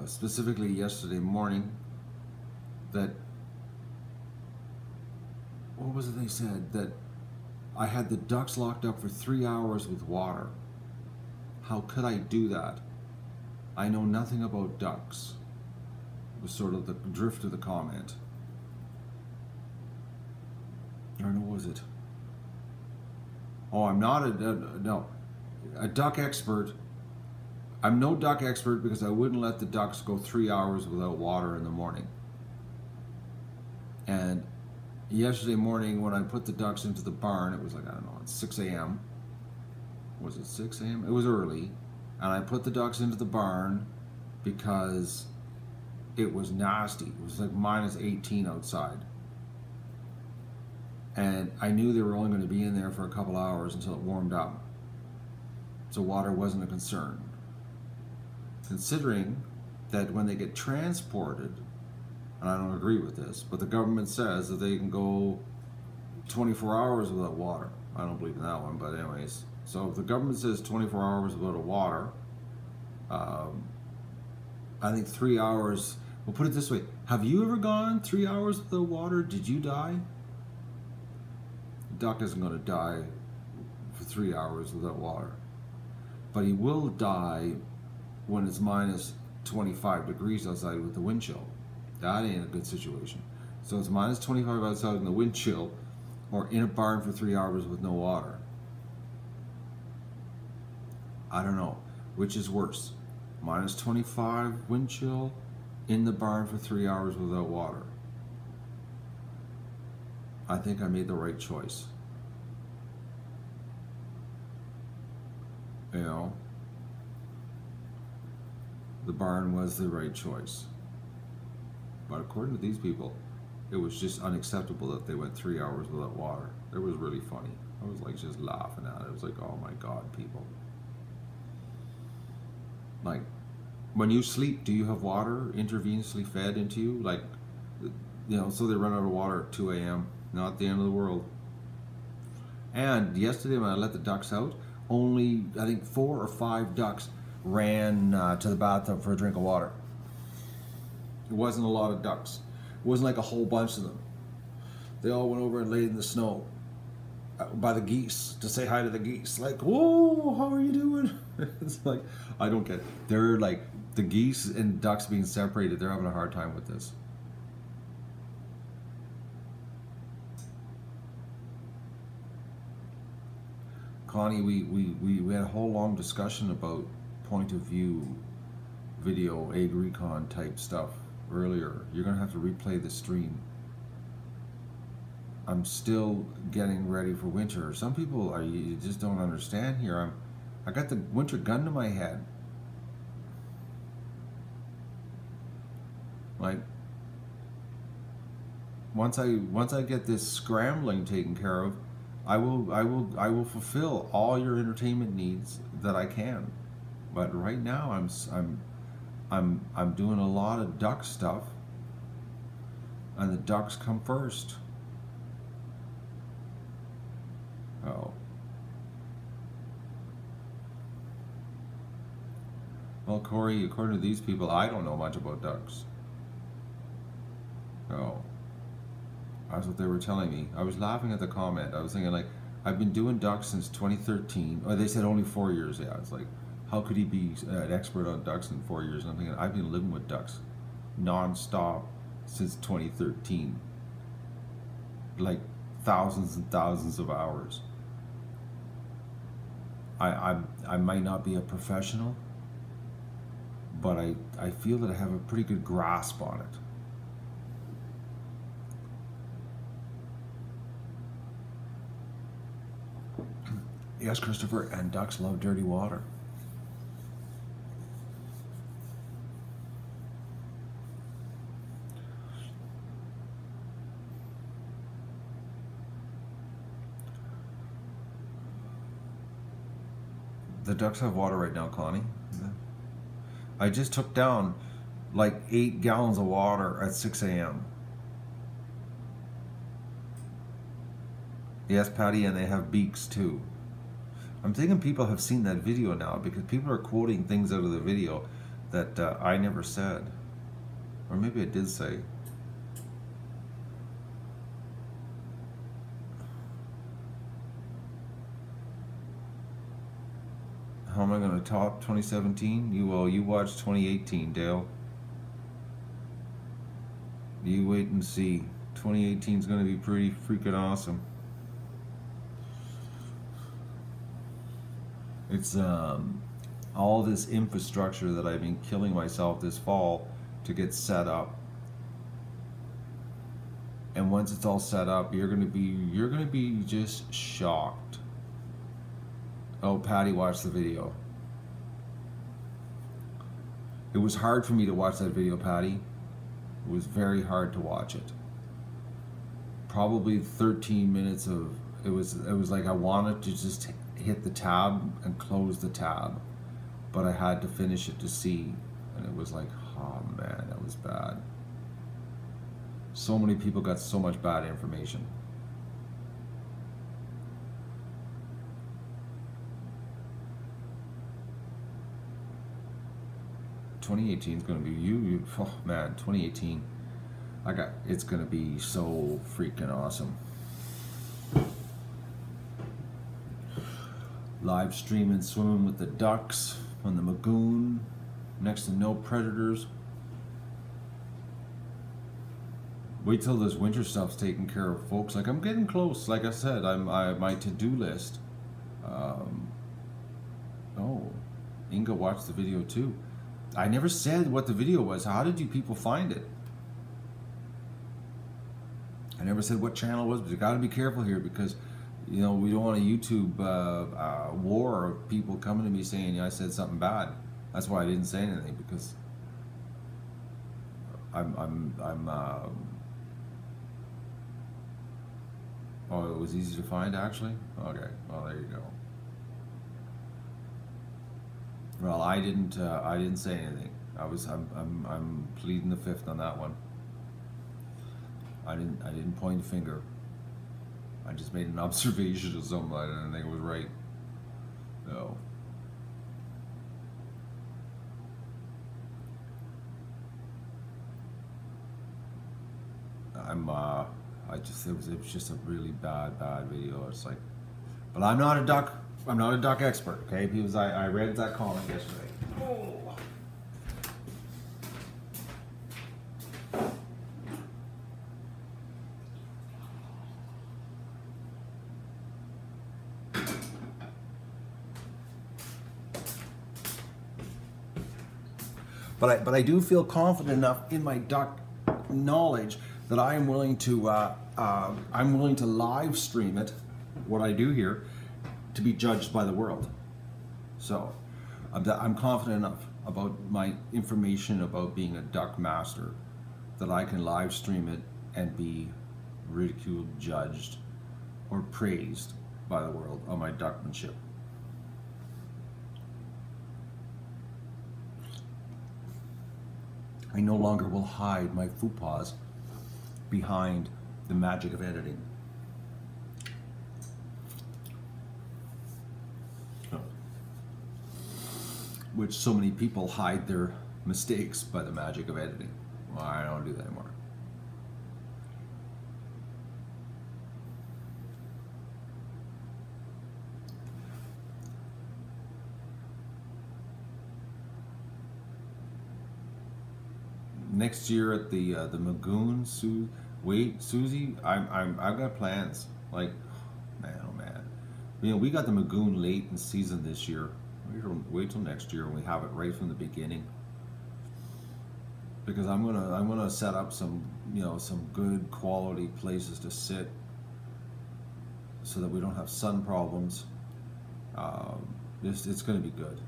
specifically yesterday morning, that, what was it they said? That I had the ducks locked up for 3 hours with water. How could I do that? I know nothing about ducks, was sort of the drift of the comment. Or no, was it? Oh, I'm not a duck expert. I'm no duck expert because I wouldn't let the ducks go 3 hours without water in the morning. And yesterday morning when I put the ducks into the barn, it was like, I don't know, it's 6 a.m. Was it 6 a.m.? It was early. And I put the ducks into the barn because it was nasty. It was like -18 outside. And I knew they were only going to be in there for a couple hours until it warmed up. So water wasn't a concern. Considering that when they get transported, and I don't agree with this, but the government says that they can go 24 hours without water. I don't believe in that one, but anyways. So if the government says 24 hours without water, I think 3 hours, we'll put it this way. Have you ever gone 3 hours without water? Did you die? Duck isn't going to die for 3 hours without water, but he will die when it's -25 degrees outside with the wind chill. That ain't a good situation. So it's -25 outside in the wind chill, or in a barn for 3 hours with no water. I don't know which is worse, -25 wind chill, in the barn for 3 hours without water. I think I made the right choice. You know, the barn was the right choice. But according to these people, it was just unacceptable that they went 3 hours without water. It was really funny. I was like just laughing at it. It was like, oh my God, people. Like, when you sleep, do you have water intravenously fed into you? Like, you know, so they run out of water at 2 a.m. Not the end of the world. And yesterday when I let the ducks out, only I think 4 or 5 ducks ran to the bathtub for a drink of water. It wasn't a lot of ducks. It wasn't like a whole bunch of them. They all went over and laid in the snow by the geese to say hi to the geese. Like, whoa, how are you doing? It's like, I don't get it. They're like, the geese and ducks being separated, they're having a hard time with this. Connie, we had a whole long discussion about point of view video, egg recon type stuff earlier. You're gonna have to replay the stream. I'm still getting ready for winter. Some people are, you just don't understand here. I got the winter gun to my head. Like, once I get this scrambling taken care of, I will fulfill all your entertainment needs that I can. But right now I'm doing a lot of duck stuff, and the ducks come first. Oh. Well, Corey, according to these people, I don't know much about ducks. Oh. That's what they were telling me. I was laughing at the comment. I was thinking, like, I've been doing ducks since 2013. Oh, they said only 4 years. Yeah, it's like, how could he be an expert on ducks in 4 years? And I'm thinking, I've been living with ducks non-stop since 2013. Like, thousands and thousands of hours. I might not be a professional, but I feel that I have a pretty good grasp on it. Yes, Christopher, and ducks love dirty water. The ducks have water right now, Connie. I just took down like 8 gallons of water at 6 a.m. Yes, Patty, and they have beaks too. I'm thinking people have seen that video now because people are quoting things out of the video that I never said. Or maybe I did say. How am I going to top 2017? You watch 2018, Dale. You wait and see. 2018 is going to be pretty freaking awesome. It's all this infrastructure that I've been killing myself this fall to get set up. And once it's all set up, you're gonna be just shocked. Oh, Patty watched the video. It was hard for me to watch that video, Patty. It was very hard to watch it. Probably 13 minutes of it was like I wanted to just hit the tab and close the tab, but I had to finish it to see, and it was like, oh man, that was bad. So many people got so much bad information. '2018 is going to be oh man, 2018. It's going to be so freaking awesome. Live streaming, swimming with the ducks on the lagoon, next to no predators. Wait till this winter stuff's taken care of, folks. Like, I'm getting close. Like I said, my to-do list. Oh, Inga watched the video too. I never said what the video was. How did you people find it? I never said what channel it was, but you got to be careful here because, you know, we don't want a YouTube war of people coming to me saying I said something bad. That's why I didn't say anything, because oh, it was easy to find actually? Okay, well there you go. Well, I didn't say anything. I'm pleading the fifth on that one. I didn't point a finger. I just made an observation of something I didn't think it was right. No. It was just a really bad video. It's like, but I'm not a duck expert, okay? Because I read that comment yesterday. Oh. But I do feel confident enough in my duck knowledge that I am willing to live stream it, what I do here, to be judged by the world. So I'm confident enough about my information about being a duck master that I can live stream it and be ridiculed, judged, or praised by the world on my duckmanship. I no longer will hide my faux pas behind the magic of editing. Which so many people hide their mistakes by the magic of editing. Well, I don't do that anymore. Next year at the Magoon, Susie, I've got plans. Like, man, oh man, you know, we got the Magoon late in season this year. Wait till next year and we have it right from the beginning. Because I'm gonna set up some, you know, some good quality places to sit so that we don't have sun problems. It's gonna be good.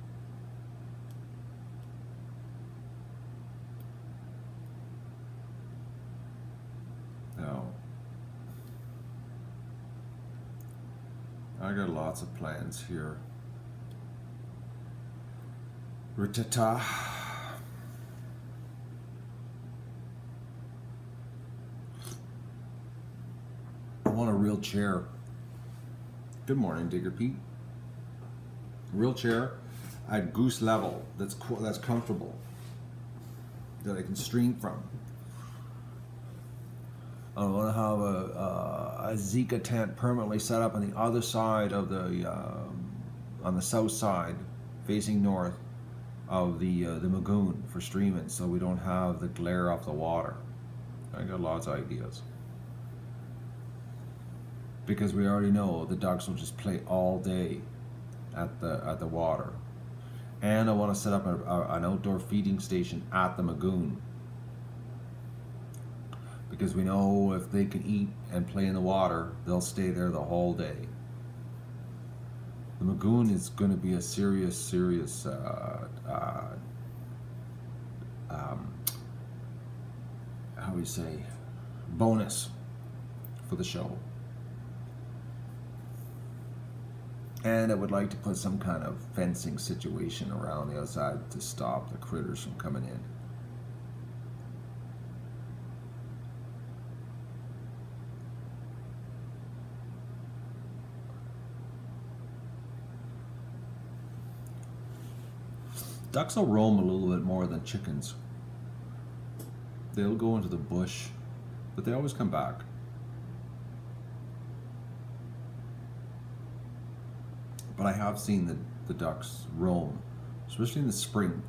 Now, I got lots of plans here. Ritata. I want a real chair. Good morning, Digger Pete. A real chair at Goose level that's comfortable, that I can stream from. I want to have a Zika tent permanently set up on the other side of the, on the south side, facing north of the Magoon for streaming, so we don't have the glare off the water. I got lots of ideas. Because we already know the ducks will just play all day at the water. And I want to set up an outdoor feeding station at the Magoon. Because we know if they can eat and play in the water, they'll stay there the whole day. The Magoon is going to be a serious how do we say, bonus for the show. And I would like to put some kind of fencing situation around the outside to stop the critters from coming in. Ducks will roam a little bit more than chickens. They'll go into the bush, but they always come back. But I have seen the ducks roam, especially in the spring.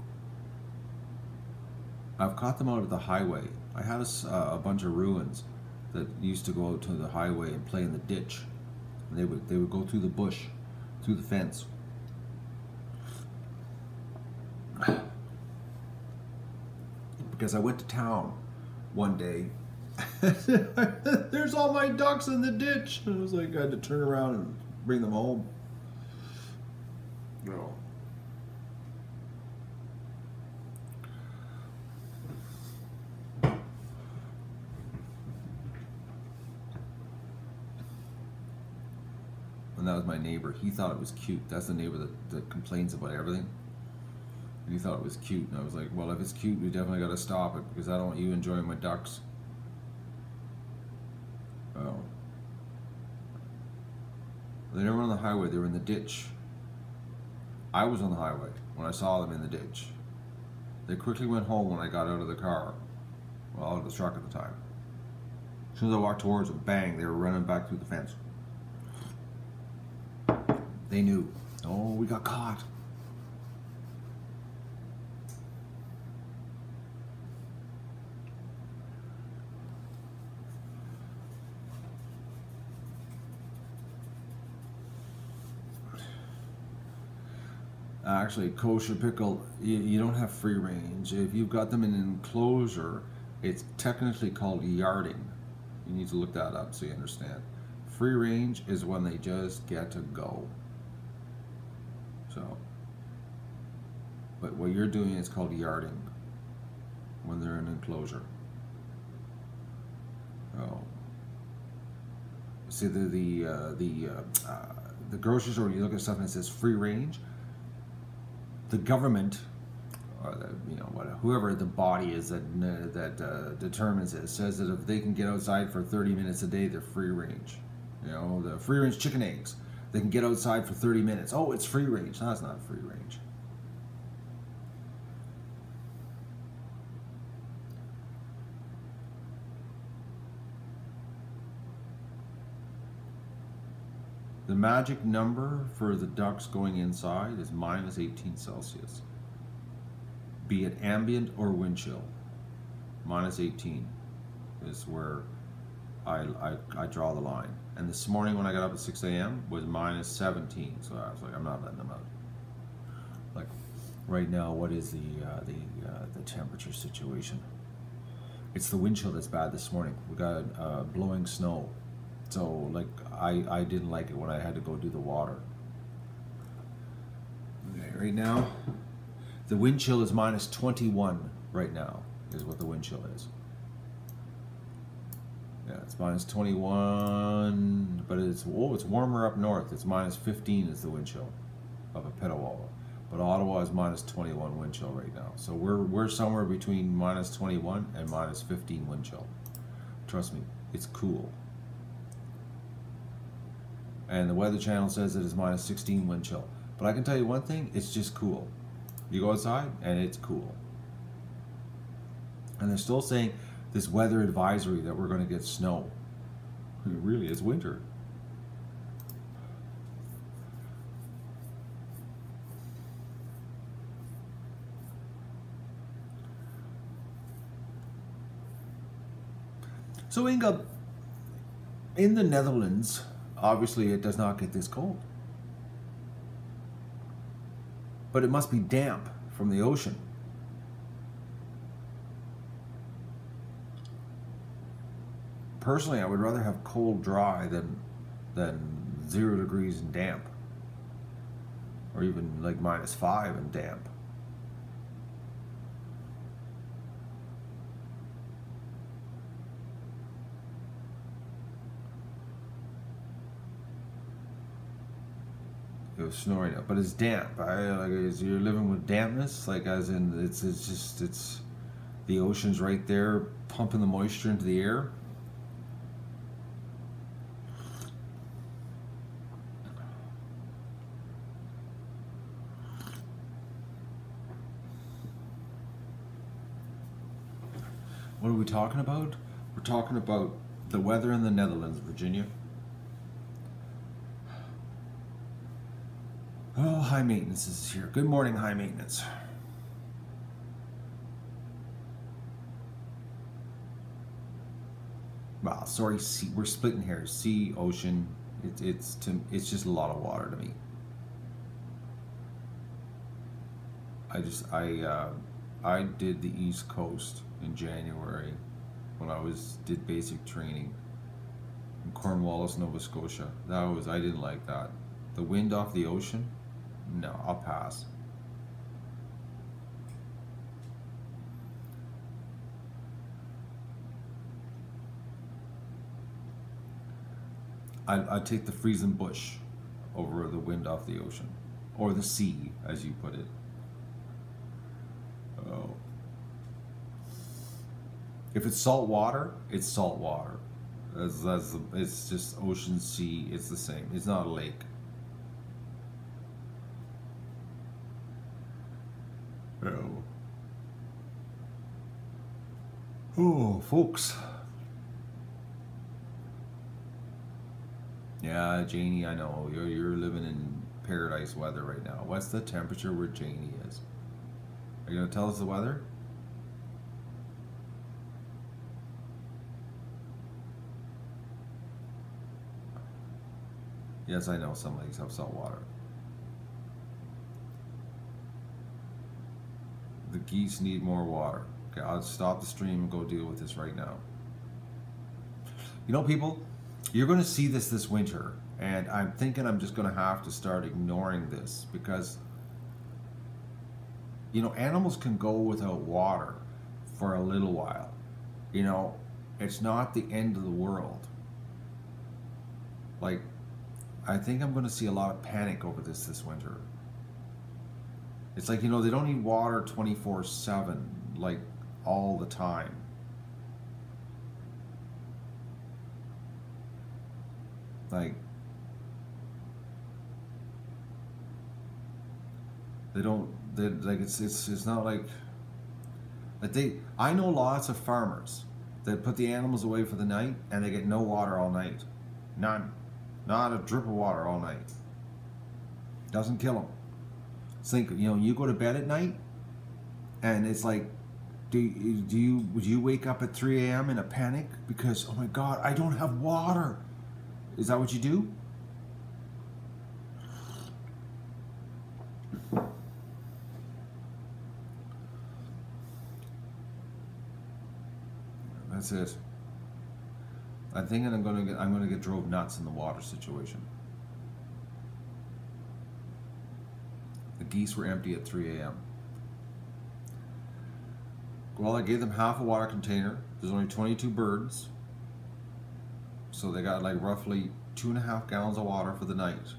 I've caught them out at the highway. I had a bunch of ruins that used to go out to the highway and play in the ditch. And they would go through the bush, through the fence. Because I went to town one day. There's all my ducks in the ditch. And I was like, I had to turn around and bring them home. No. And that was my neighbor. He thought it was cute. That's the neighbor that complains about everything. And he thought it was cute. And I was like, well, if it's cute, we definitely got to stop it because I don't want you enjoying my ducks. Oh. They never were on the highway. They were in the ditch. I was on the highway when I saw them in the ditch. They quickly went home when I got out of the car. Well, out of the truck at the time. As soon as I walked towards them, bang, they were running back through the fence. They knew. Oh, we got caught. Actually, kosher pickle, you don't have free range. If you've got them in an enclosure, it's technically called yarding. You need to look that up so you understand. Free range is when they just get to go. So, but what you're doing is called yarding when they're in an enclosure. Oh, see the grocery store. When you look at stuff and it says free range, the government, or whoever the body is that determines it, says that if they can get outside for 30 minutes a day, they're free range. The free range chicken eggs, they can get outside for 30 minutes. Oh, it's free range. No, that's not free range. The magic number for the ducks going inside is -18 Celsius. Be it ambient or wind chill. -18 is where I draw the line. And this morning when I got up at 6 a.m. was -17. So I was like, I'm not letting them out. Like right now, what is the temperature situation? It's the wind chill that's bad this morning. We got blowing snow. So like I didn't like it when I had to go do the water. Okay, right now the wind chill is -21 right now is what the wind chill is. Yeah, it's -21, but it's warmer up north. It's -15 is the wind chill up at Petawawa. But Ottawa is -21 wind chill right now. So we're somewhere between -21 and -15 wind chill. Trust me, it's cool. And the Weather Channel says it is -16 wind chill. But I can tell you one thing, it's just cool. You go outside and it's cool. And they're still saying this weather advisory that we're going to get snow. Really, it's winter. So Inga, in the Netherlands, obviously it does not get this cold. But it must be damp from the ocean. Personally, I would rather have cold dry than 0 degrees and damp. Or even like -5 and damp. It was snoring, but it's damp. You're living with dampness, like as in it's the ocean's right there, pumping the moisture into the air. What are we talking about? We're talking about the weather in the Netherlands, Virginia. Oh, high maintenance is here. Good morning, high maintenance. Wow, sorry, sea, we're splitting hairs. Sea, ocean, it's just a lot of water to me. I did the East Coast in January when I did basic training in Cornwallis, Nova Scotia. I didn't like that. The wind off the ocean. No, I'll pass. I'd take the freezing bush over the wind off the ocean. Or the sea, as you put it. Oh. If it's salt water, it's salt water. It's just ocean, sea, it's the same. It's not a lake. Oh. Oh, folks. Yeah, Janie, I know you're living in paradise weather right now. What's the temperature where Janie is? Are you gonna tell us the weather? Yes, I know some lakes have salt water. The geese need more water. Okay, I'll stop the stream and go deal with this right now. You know, people, you're going to see this winter, and I'm thinking I'm just going to have to start ignoring this because, you know, animals can go without water for a little while. You know, it's not the end of the world. Like, I think I'm going to see a lot of panic over this winter. It's like, you know, they don't need water 24/7, like all the time. Like, they don't, like, it's not like I know lots of farmers that put the animals away for the night and they get no water all night. None. Not a drip of water all night. Doesn't kill them. Think, you know, you go to bed at night and it's like, would you wake up at 3 a.m. in a panic because, oh my God, I don't have water? Is that what you do? That's it. I think I'm gonna get drove nuts in the water situation. The geese were empty at 3 a.m. Well, I gave them half a water container. There's only 22 birds. So they got like roughly 2.5 gallons of water for the night.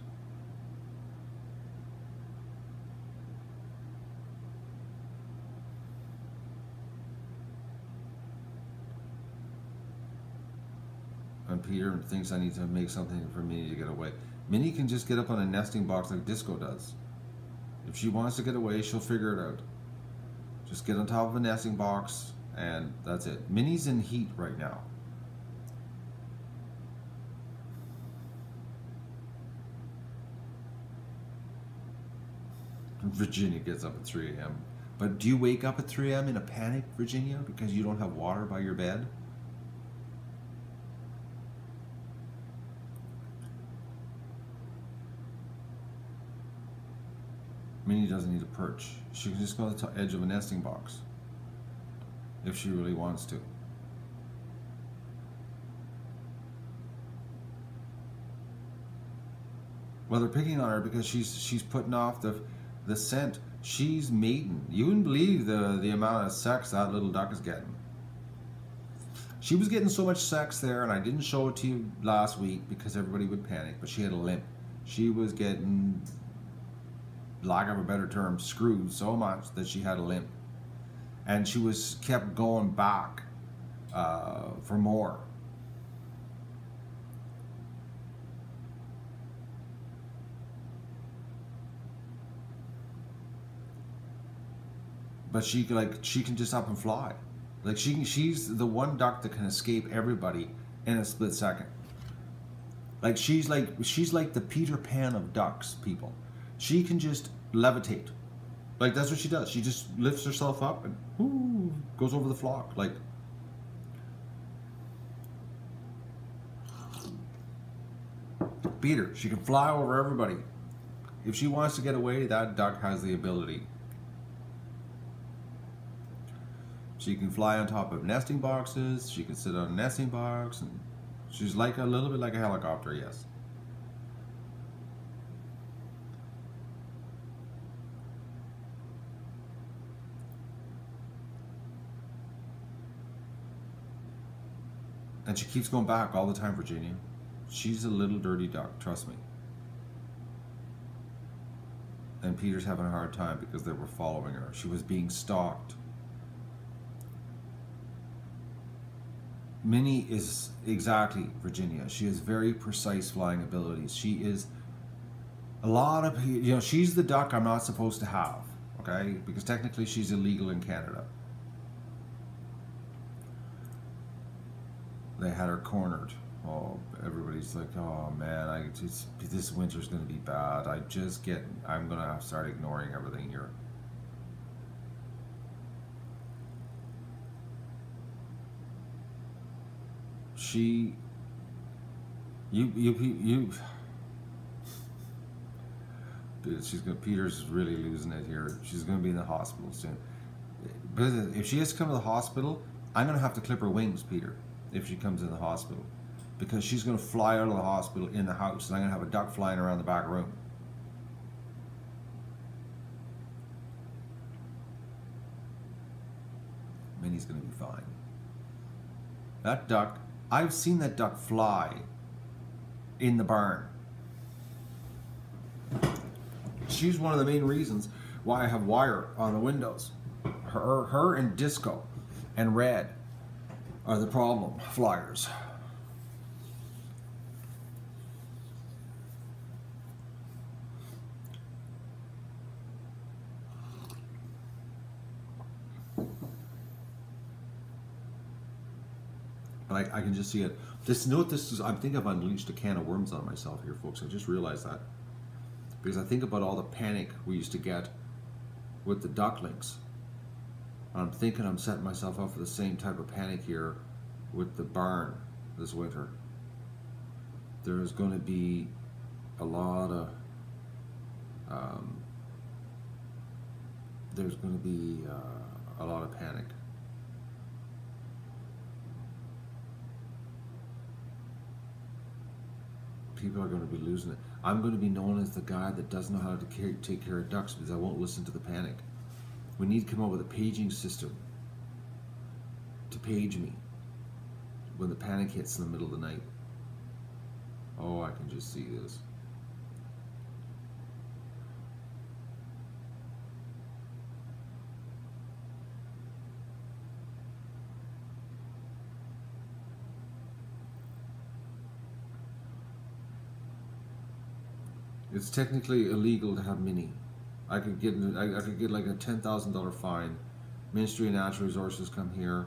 And Peter thinks I need to make something for Minnie to get away. Minnie can just get up on a nesting box like Disco does. If she wants to get away, she'll figure it out. Just get on top of a nesting box, and that's it. Minnie's in heat right now. Virginia gets up at 3 a.m. But do you wake up at 3 a.m. in a panic, Virginia, because you don't have water by your bed? Minnie doesn't need a perch. She can just go to the edge of a nesting box if she really wants to. Well, they're picking on her because she's putting off the scent. She's mating. You wouldn't believe the amount of sex that little duck is getting. She was getting so much sex there, and I didn't show it to you last week because everybody would panic, but she had a limp. She was getting, lack of a better term, screwed so much that she had a limp. And she was kept going back for more. But she can just up and fly. Like she's the one duck that can escape everybody in a split second. Like she's like the Peter Pan of ducks, people. She can just levitate. Like that's what she does. She just lifts herself up and whoo, goes over the flock. Like Peter, she can fly over everybody. If she wants to get away, that duck has the ability. She can fly on top of nesting boxes. She can sit on a nesting box, and she's like a little bit like a helicopter, yes. And she keeps going back all the time, Virginia. She's a little dirty duck, trust me. And Peter's having a hard time because they were following her. She was being stalked. Minnie is exactly Virginia. She has very precise flying abilities. She is a lot of, you know, she's the duck I'm not supposed to have, okay? Because technically she's illegal in Canada. They had her cornered. Oh, everybody's like, oh man, this winter's gonna be bad. I'm gonna have to start ignoring everything here. Dude, Peter's really losing it here. She's gonna be in the hospital soon. Because if she has to come to the hospital, I'm going to have to clip her wings, Peter, if she comes in the hospital. Because she's going to fly out of the hospital in the house, and I'm going to have a duck flying around the back room. Minnie's going to be fine. That duck, I've seen that duck fly in the barn. She's one of the main reasons why I have wire on the windows. Her and Disco and Red are the problem flyers. But I can just see it. This note, this is. I think I've unleashed a can of worms on myself here, folks. I just realized that because I think about all the panic we used to get with the ducklings. I'm thinking I'm setting myself up for the same type of panic here with the barn this winter. There's going to be a lot of there's going to be a lot of panic. People are going to be losing it. I'm going to be known as the guy that doesn't know how to take care of ducks because I won't listen to the panic. We need to come up with a paging system to page me when the panic hits in the middle of the night. Oh, I can just see this. It's technically illegal to have Minnie. I could get like a $10,000 fine. Ministry of Natural Resources come here,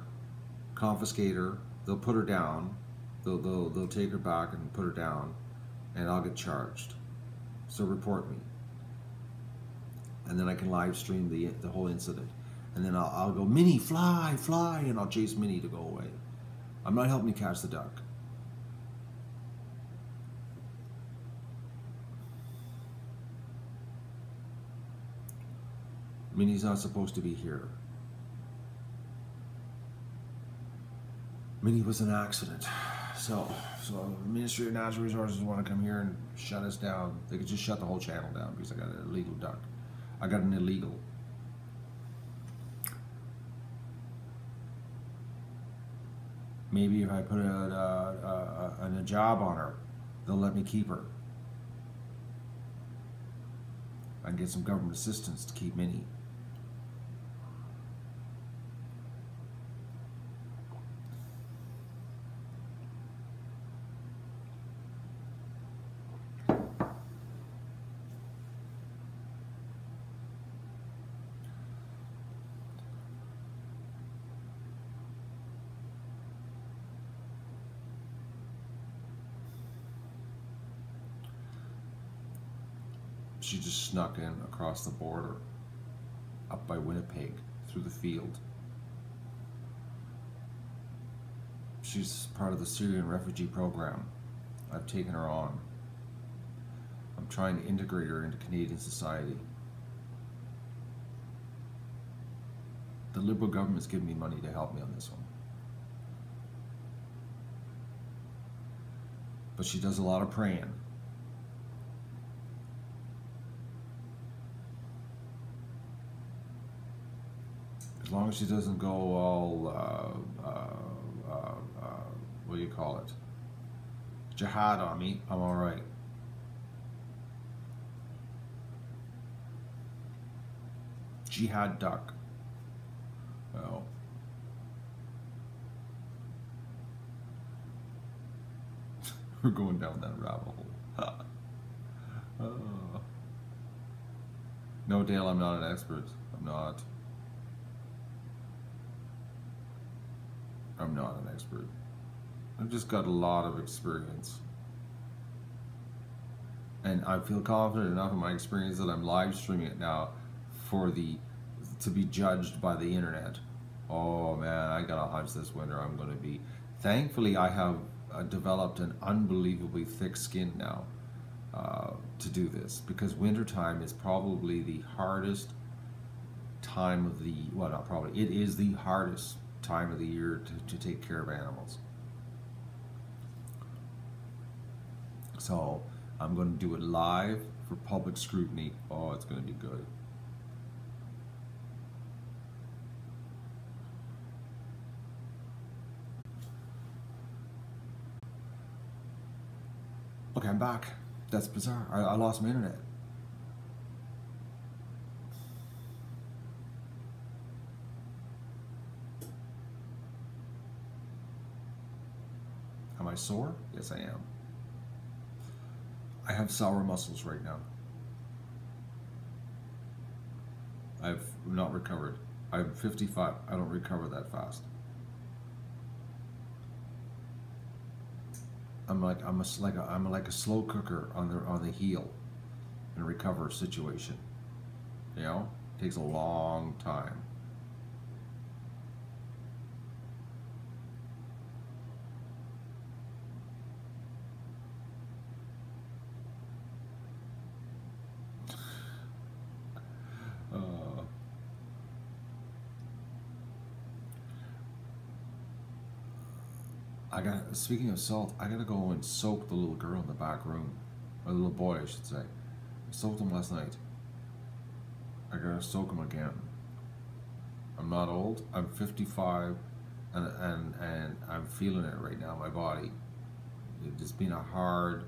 confiscate her. They'll put her down. They'll take her back and put her down, and I'll get charged. So report me, and then I can live stream the whole incident, and then I'll go, Minnie, fly, fly, and I'll chase Minnie to go away. I'm not helping you catch the duck. Minnie's not supposed to be here. Minnie was an accident. So the Ministry of Natural Resources want to come here and shut us down. They could just shut the whole channel down because I got an illegal duck. I got an illegal. Maybe if I put a job on her, they'll let me keep her. I can get some government assistance to keep Minnie. She just snuck in across the border, up by Winnipeg, through the field. She's part of the Syrian refugee program. I've taken her on. I'm trying to integrate her into Canadian society. The Liberal government's giving me money to help me on this one. But she does a lot of praying. As long as she doesn't go all, what do you call it? Jihad on me, I'm all right. Jihad duck. Well, we're going down that rabbit hole. No, Dale, I'm not an expert. I'm not an expert. I've just got a lot of experience. And I feel confident enough in my experience that I'm live streaming it now to be judged by the internet. Oh man, I got a hunch this winter I'm going to be. Thankfully, I have developed an unbelievably thick skin now to do this, because wintertime is probably the hardest time of the, well, not probably, it is the hardest time of the year to take care of animals. So I'm going to do it live for public scrutiny. Oh, it's going to be good. Okay, I'm back. That's bizarre. I lost my internet. Am I sore? Yes, I am. I have sour muscles right now. I've not recovered. I'm 55. I don't recover that fast. I'm like a slow cooker on the heel in a recover situation. You know, it takes a long time. Speaking of salt, I gotta go and soak the little girl in the back room. Or the little boy, I should say. I soaked him last night. I gotta soak him again. I'm not old. I'm 55, and I'm feeling it right now. My body. It's been a hard.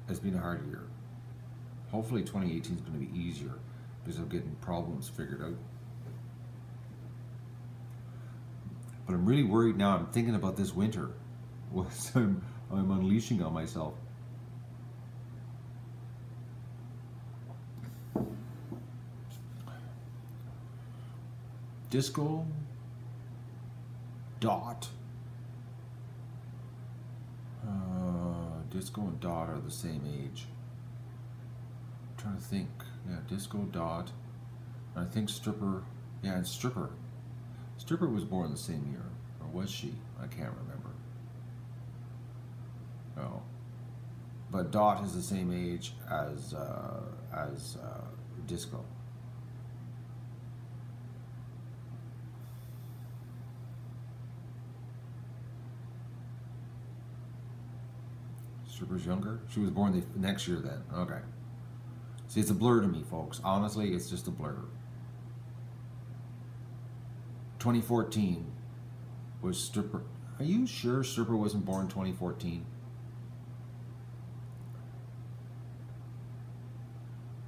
It's been a hard year. Hopefully, 2018 is going to be easier because I'm getting problems figured out. But I'm really worried now. I'm thinking about this winter. What I'm unleashing on myself. Disco, Dot. Disco and Dot are the same age. I'm trying to think. Yeah, Disco, Dot. And I think Stripper. Yeah, and Stripper. Stripper was born the same year, or was she? I can't remember. Oh, but Dot is the same age as Disco. Stripper's younger. She was born the next year then. Okay. See, it's a blur to me, folks. Honestly, it's just a blur. 2014 was Stripper. Are you sure Stripper wasn't born 2014?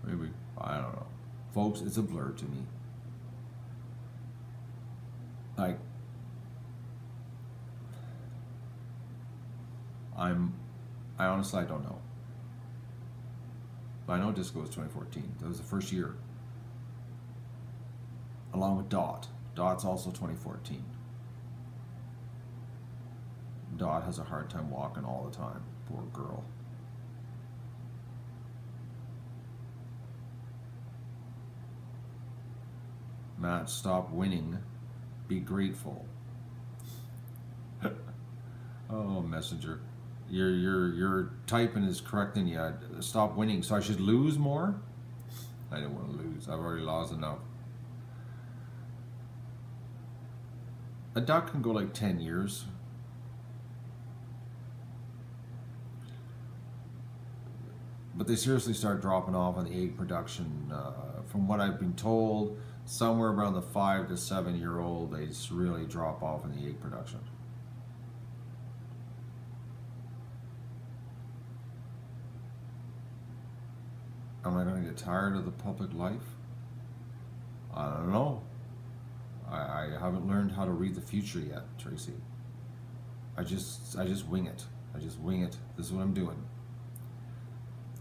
Maybe. I don't know. Folks, it's a blur to me. Like, I honestly, I don't know. But I know Disco was 2014. That was the first year. Along with Dot. Dot's also 2014. Dot has a hard time walking all the time. Poor girl. Matt, stop winning. Be grateful. Oh, Messenger. Your typing is correcting you. Stop winning. So I should lose more? I don't want to lose. I've already lost enough. A duck can go like 10 years. But they seriously start dropping off on the egg production. From what I've been told, somewhere around the 5 to 7 year old, they just really drop off in the egg production. Am I going to get tired of the public life? I don't know. I haven't learned how to read the future yet, Tracy. I just wing it. I just wing it. This is what I'm doing.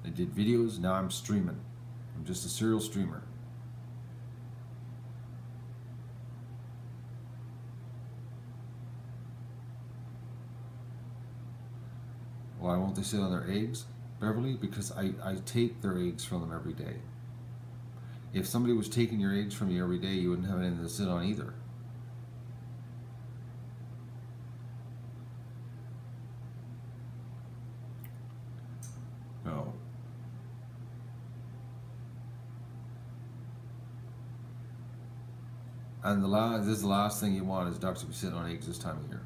I did videos, now I'm streaming. I'm just a serial streamer. Why won't they sit on their eggs, Beverly? Because I take their eggs from them every day. If somebody was taking your eggs from you every day, you wouldn't have anything to sit on either. No. And this is the last thing you want is ducks to be sitting on eggs this time of year.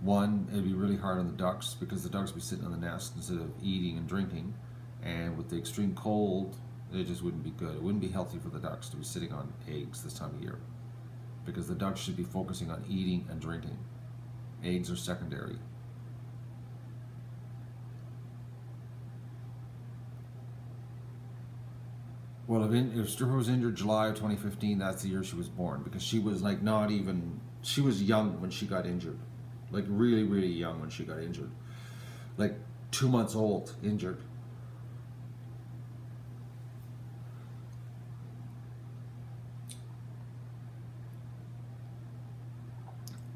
One, it'd be really hard on the ducks because the ducks would be sitting on the nest instead of eating and drinking. And with the extreme cold, it just wouldn't be good. It wouldn't be healthy for the ducks to be sitting on eggs this time of year, because the ducks should be focusing on eating and drinking. Eggs are secondary. Well, if Stripper was injured July of 2015, that's the year she was born, because she was like not even, she was young when she got injured. Like really, really young when she got injured. Like 2 months old, injured.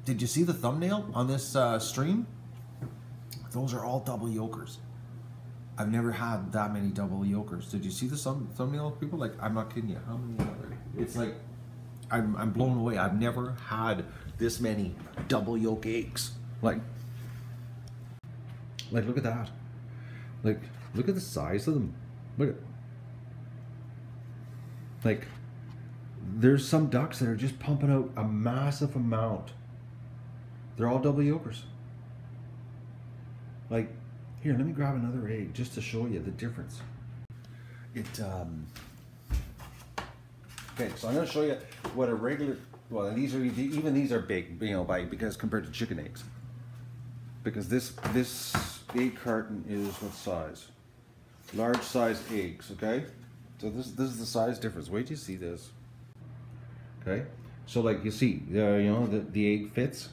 Did you see the thumbnail on this stream? Those are all double yokers. I've never had that many double yokers. Did you see the thumbnail, people? Like, I'm not kidding you. How many are there? It's like, I'm blown away. I've never had this many double yolk eggs. Like, look at that. Like, look at the size of them. Look at, like, there's some ducks that are just pumping out a massive amount. They're all double yokers. Like, here, let me grab another egg just to show you the difference. Okay, so I'm going to show you what a regular, well, these are, even these are big, you know, because compared to chicken eggs. Because this egg carton is what size? Large size eggs, okay? So this is the size difference. Wait till you see this. Okay, so like you see, you know, the egg fits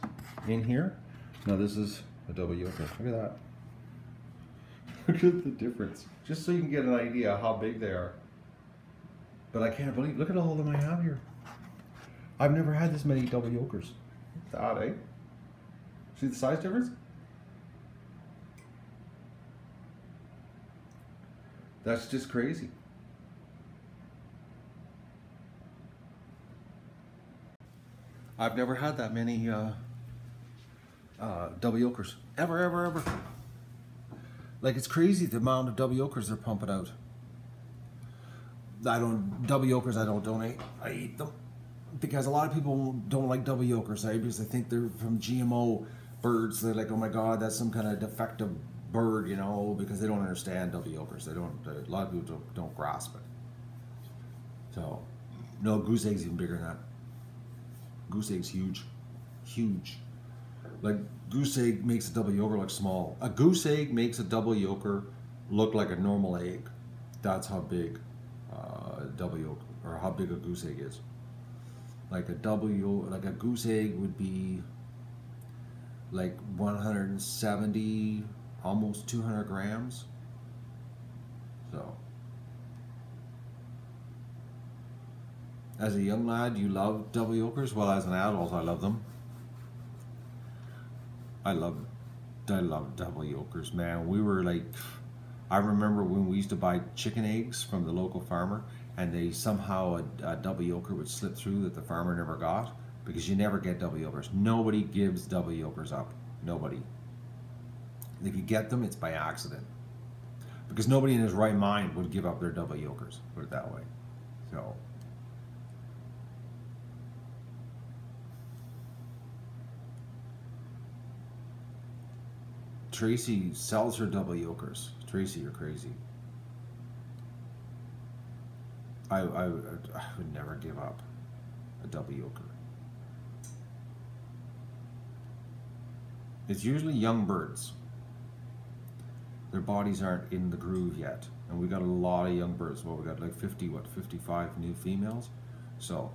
in here. Now this is a double yoker. Look at that. Look at the difference. Just so you can get an idea how big they are. But I can't believe, look at all of them I have here. I've never had this many double yokers. That, eh? See the size difference? That's just crazy. I've never had that many double yokers. Ever. Like, it's crazy the amount of double yokers they're pumping out. Double yokers I don't donate. I eat them. Because a lot of people don't like double yokers, right? Because they think they're from GMO birds. They're like, oh my God, that's some kind of defective bird, you know, because they don't understand double yokers. They don't, a lot of people don't grasp it. So, no, goose egg's even bigger than that. Goose egg's huge. Huge. Like, goose egg makes a double yoker look small. A goose egg makes a double yoker look like a normal egg. That's how big double yoker, or how big a goose egg is. Like a goose egg would be like 170, almost 200 grams. So, as a young lad, you love double yokers. Well, as an adult, I love them. I love double yokers, man. We were like, I remember when we used to buy chicken eggs from the local farmer, and they somehow a double yoker would slip through that the farmer never got, because you never get double yokers. Nobody gives double yokers up. Nobody. If you get them, it's by accident, because nobody in his right mind would give up their double yokers. Put it that way. So. Tracy sells her double yokers. Tracy, you're crazy. I would never give up a double yoker. It's usually young birds. Their bodies aren't in the groove yet. And we got a lot of young birds. Well, we got like 55 new females. So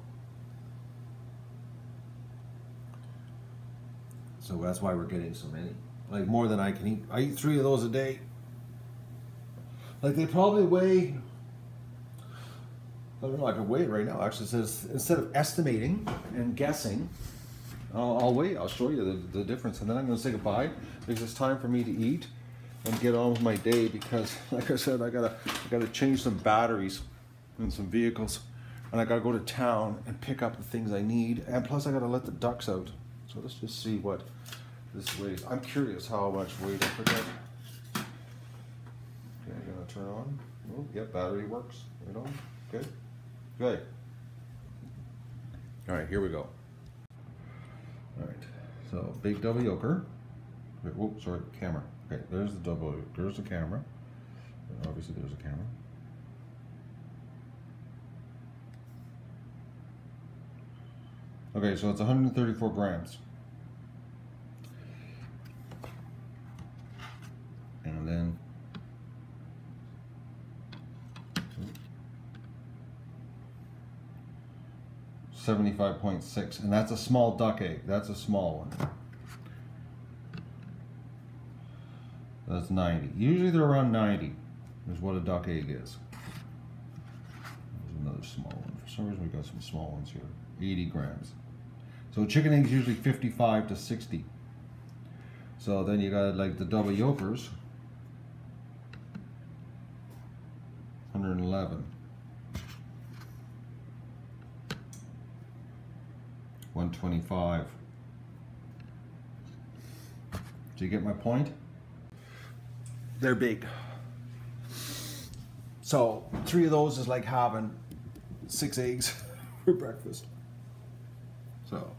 that's why we're getting so many. Like, more than I can eat. I eat 3 of those a day. Like, they probably weigh, I don't know, I can weigh it right now. Actually, it says, instead of estimating and guessing, I'll weigh, I'll show you the difference. And then I'm going to say goodbye, because it's time for me to eat and get on with my day, because, like I said, I gotta change some batteries in some vehicles, and I gotta go to town and pick up the things I need, and plus I gotta let the ducks out. So let's just see what this weighs. I'm curious how much weight I forget. Okay, I'm gonna turn on. Oh, yep, battery works. Right on. Good. Good. All right, here we go. All right, so big double yoker. Wait, whoa, sorry, camera. Okay, there's the double, there's the camera. Obviously there's a camera. Okay, so it's 134 grams. And then 75.6, and that's a small duck egg. That's a small one. That's 90. Usually they're around 90 is what a duck egg is. There's another small one. For some reason we got some small ones here. 80 grams. So chicken eggs usually 55 to 60. So then you got like the double yokers, 111. 125. Do you get my point? They're big. So 3 of those is like having 6 eggs for breakfast. So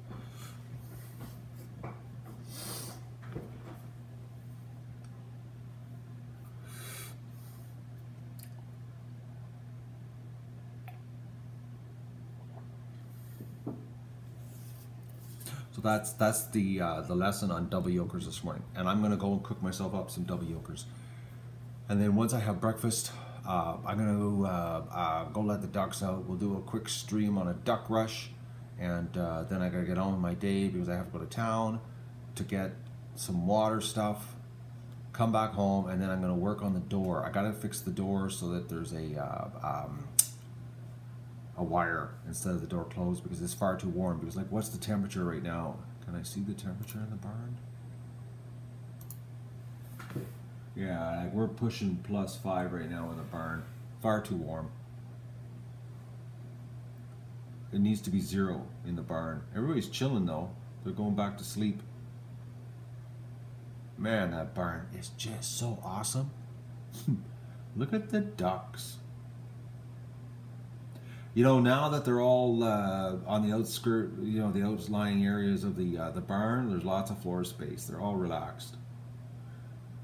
that's the lesson on double yokers this morning, and I'm gonna go and cook myself up some double yokers, and then once I have breakfast, I'm gonna go let the ducks out. We'll do a quick stream on a duck rush, and then I gotta get on with my day because I have to go to town to get some water stuff, come back home, and then I'm gonna work on the door. I gotta fix the door so that there's a wire instead of the door closed because it's far too warm. Because like, what's the temperature right now? Can I see the temperature in the barn? Yeah, like we're pushing +5 right now in the barn. Far too warm. It needs to be 0 in the barn. Everybody's chilling though. They're going back to sleep. Man, that barn is just so awesome. Look at the ducks. You know, now that they're all on the outskirt, you know, the outlying areas of the barn, there's lots of floor space. They're all relaxed.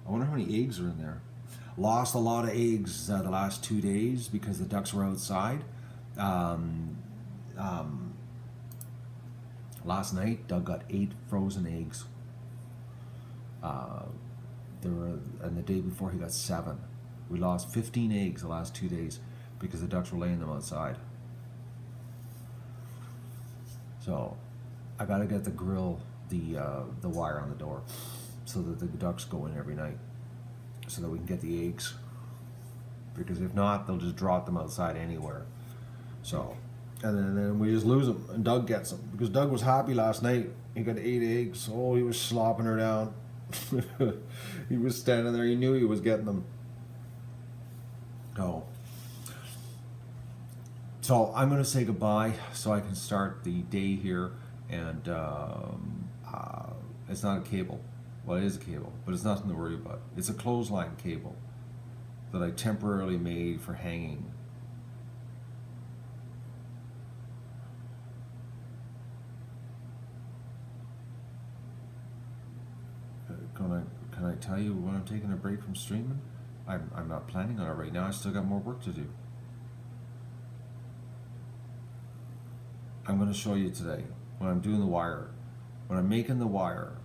I wonder how many eggs are in there. Lost a lot of eggs the last 2 days because the ducks were outside. Last night, Doug got 8 frozen eggs. And the day before, he got 7. We lost 15 eggs the last 2 days because the ducks were laying them outside. So I gotta get the grill, the wire on the door, so that the ducks go in every night, so that we can get the eggs. Because if not, they'll just drop them outside anywhere. So, and then we just lose them, and Doug gets them because Doug was happy last night. He got 8 eggs. Oh, he was slopping her down. He was standing there. He knew he was getting them. Oh. So I'm going to say goodbye so I can start the day here, and it's not a cable. Well, it is a cable, but it's nothing to worry about. It's a clothesline cable that I temporarily made for hanging. Can I tell you when I'm taking a break from streaming? I'm not planning on it right now. I still got more work to do. I'm going to show you today when I'm doing the wire, when I'm making the wire,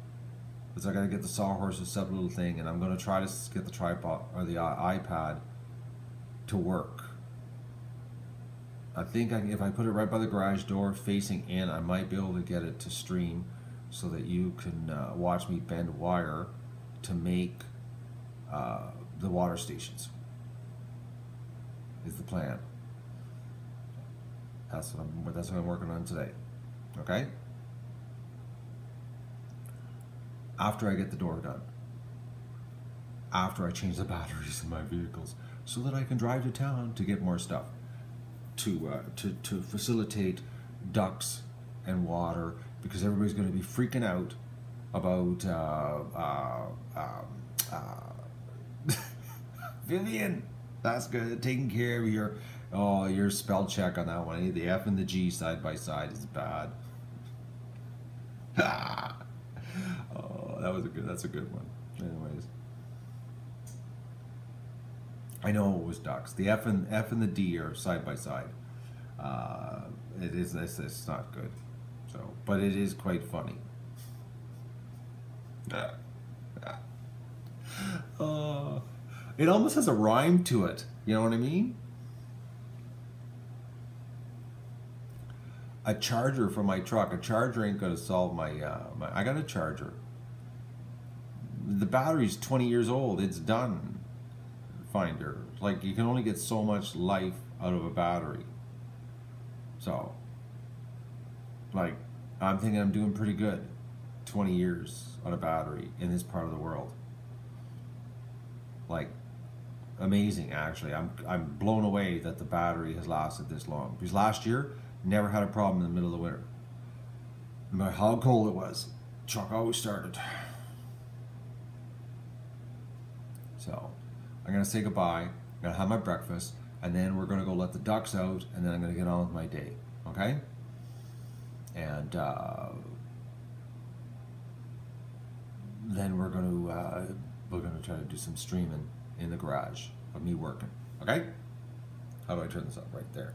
because I got to get the sawhorse to set up a little thing, and I'm going to try to get the tripod or the iPad to work. I think if I put it right by the garage door facing in, I might be able to get it to stream so that you can watch me bend wire to make the water stations. Is the plan. That's what I'm working on today. Okay? After I get the door done. After I change the batteries in my vehicles so that I can drive to town to get more stuff to facilitate ducks and water, because everybody's going to be freaking out about Vivian. That's good. Taking care of your Oh, your spell check on that one. The F and the G side by side is bad. Oh, that's a good one. Anyways. I know it was ducks. The F and the D are side by side. It's not good. So, but it is quite funny. It almost has a rhyme to it. You know what I mean? A charger for my truck. A charger ain't gonna solve my. I got a charger. The battery's 20 years old. It's done. Finder. Like, you can only get so much life out of a battery. So, like, I'm thinking I'm doing pretty good. 20 years on a battery in this part of the world. Like, amazing, actually. I'm blown away that the battery has lasted this long. Because last year, never had a problem in the middle of the winter. No matter how cold it was, truck always started. So, I'm gonna say goodbye. I'm gonna have my breakfast, and then we're gonna go let the ducks out, and then I'm gonna get on with my day. Okay? And then we're gonna try to do some streaming in the garage of me working. Okay? How do I turn this up? Right there.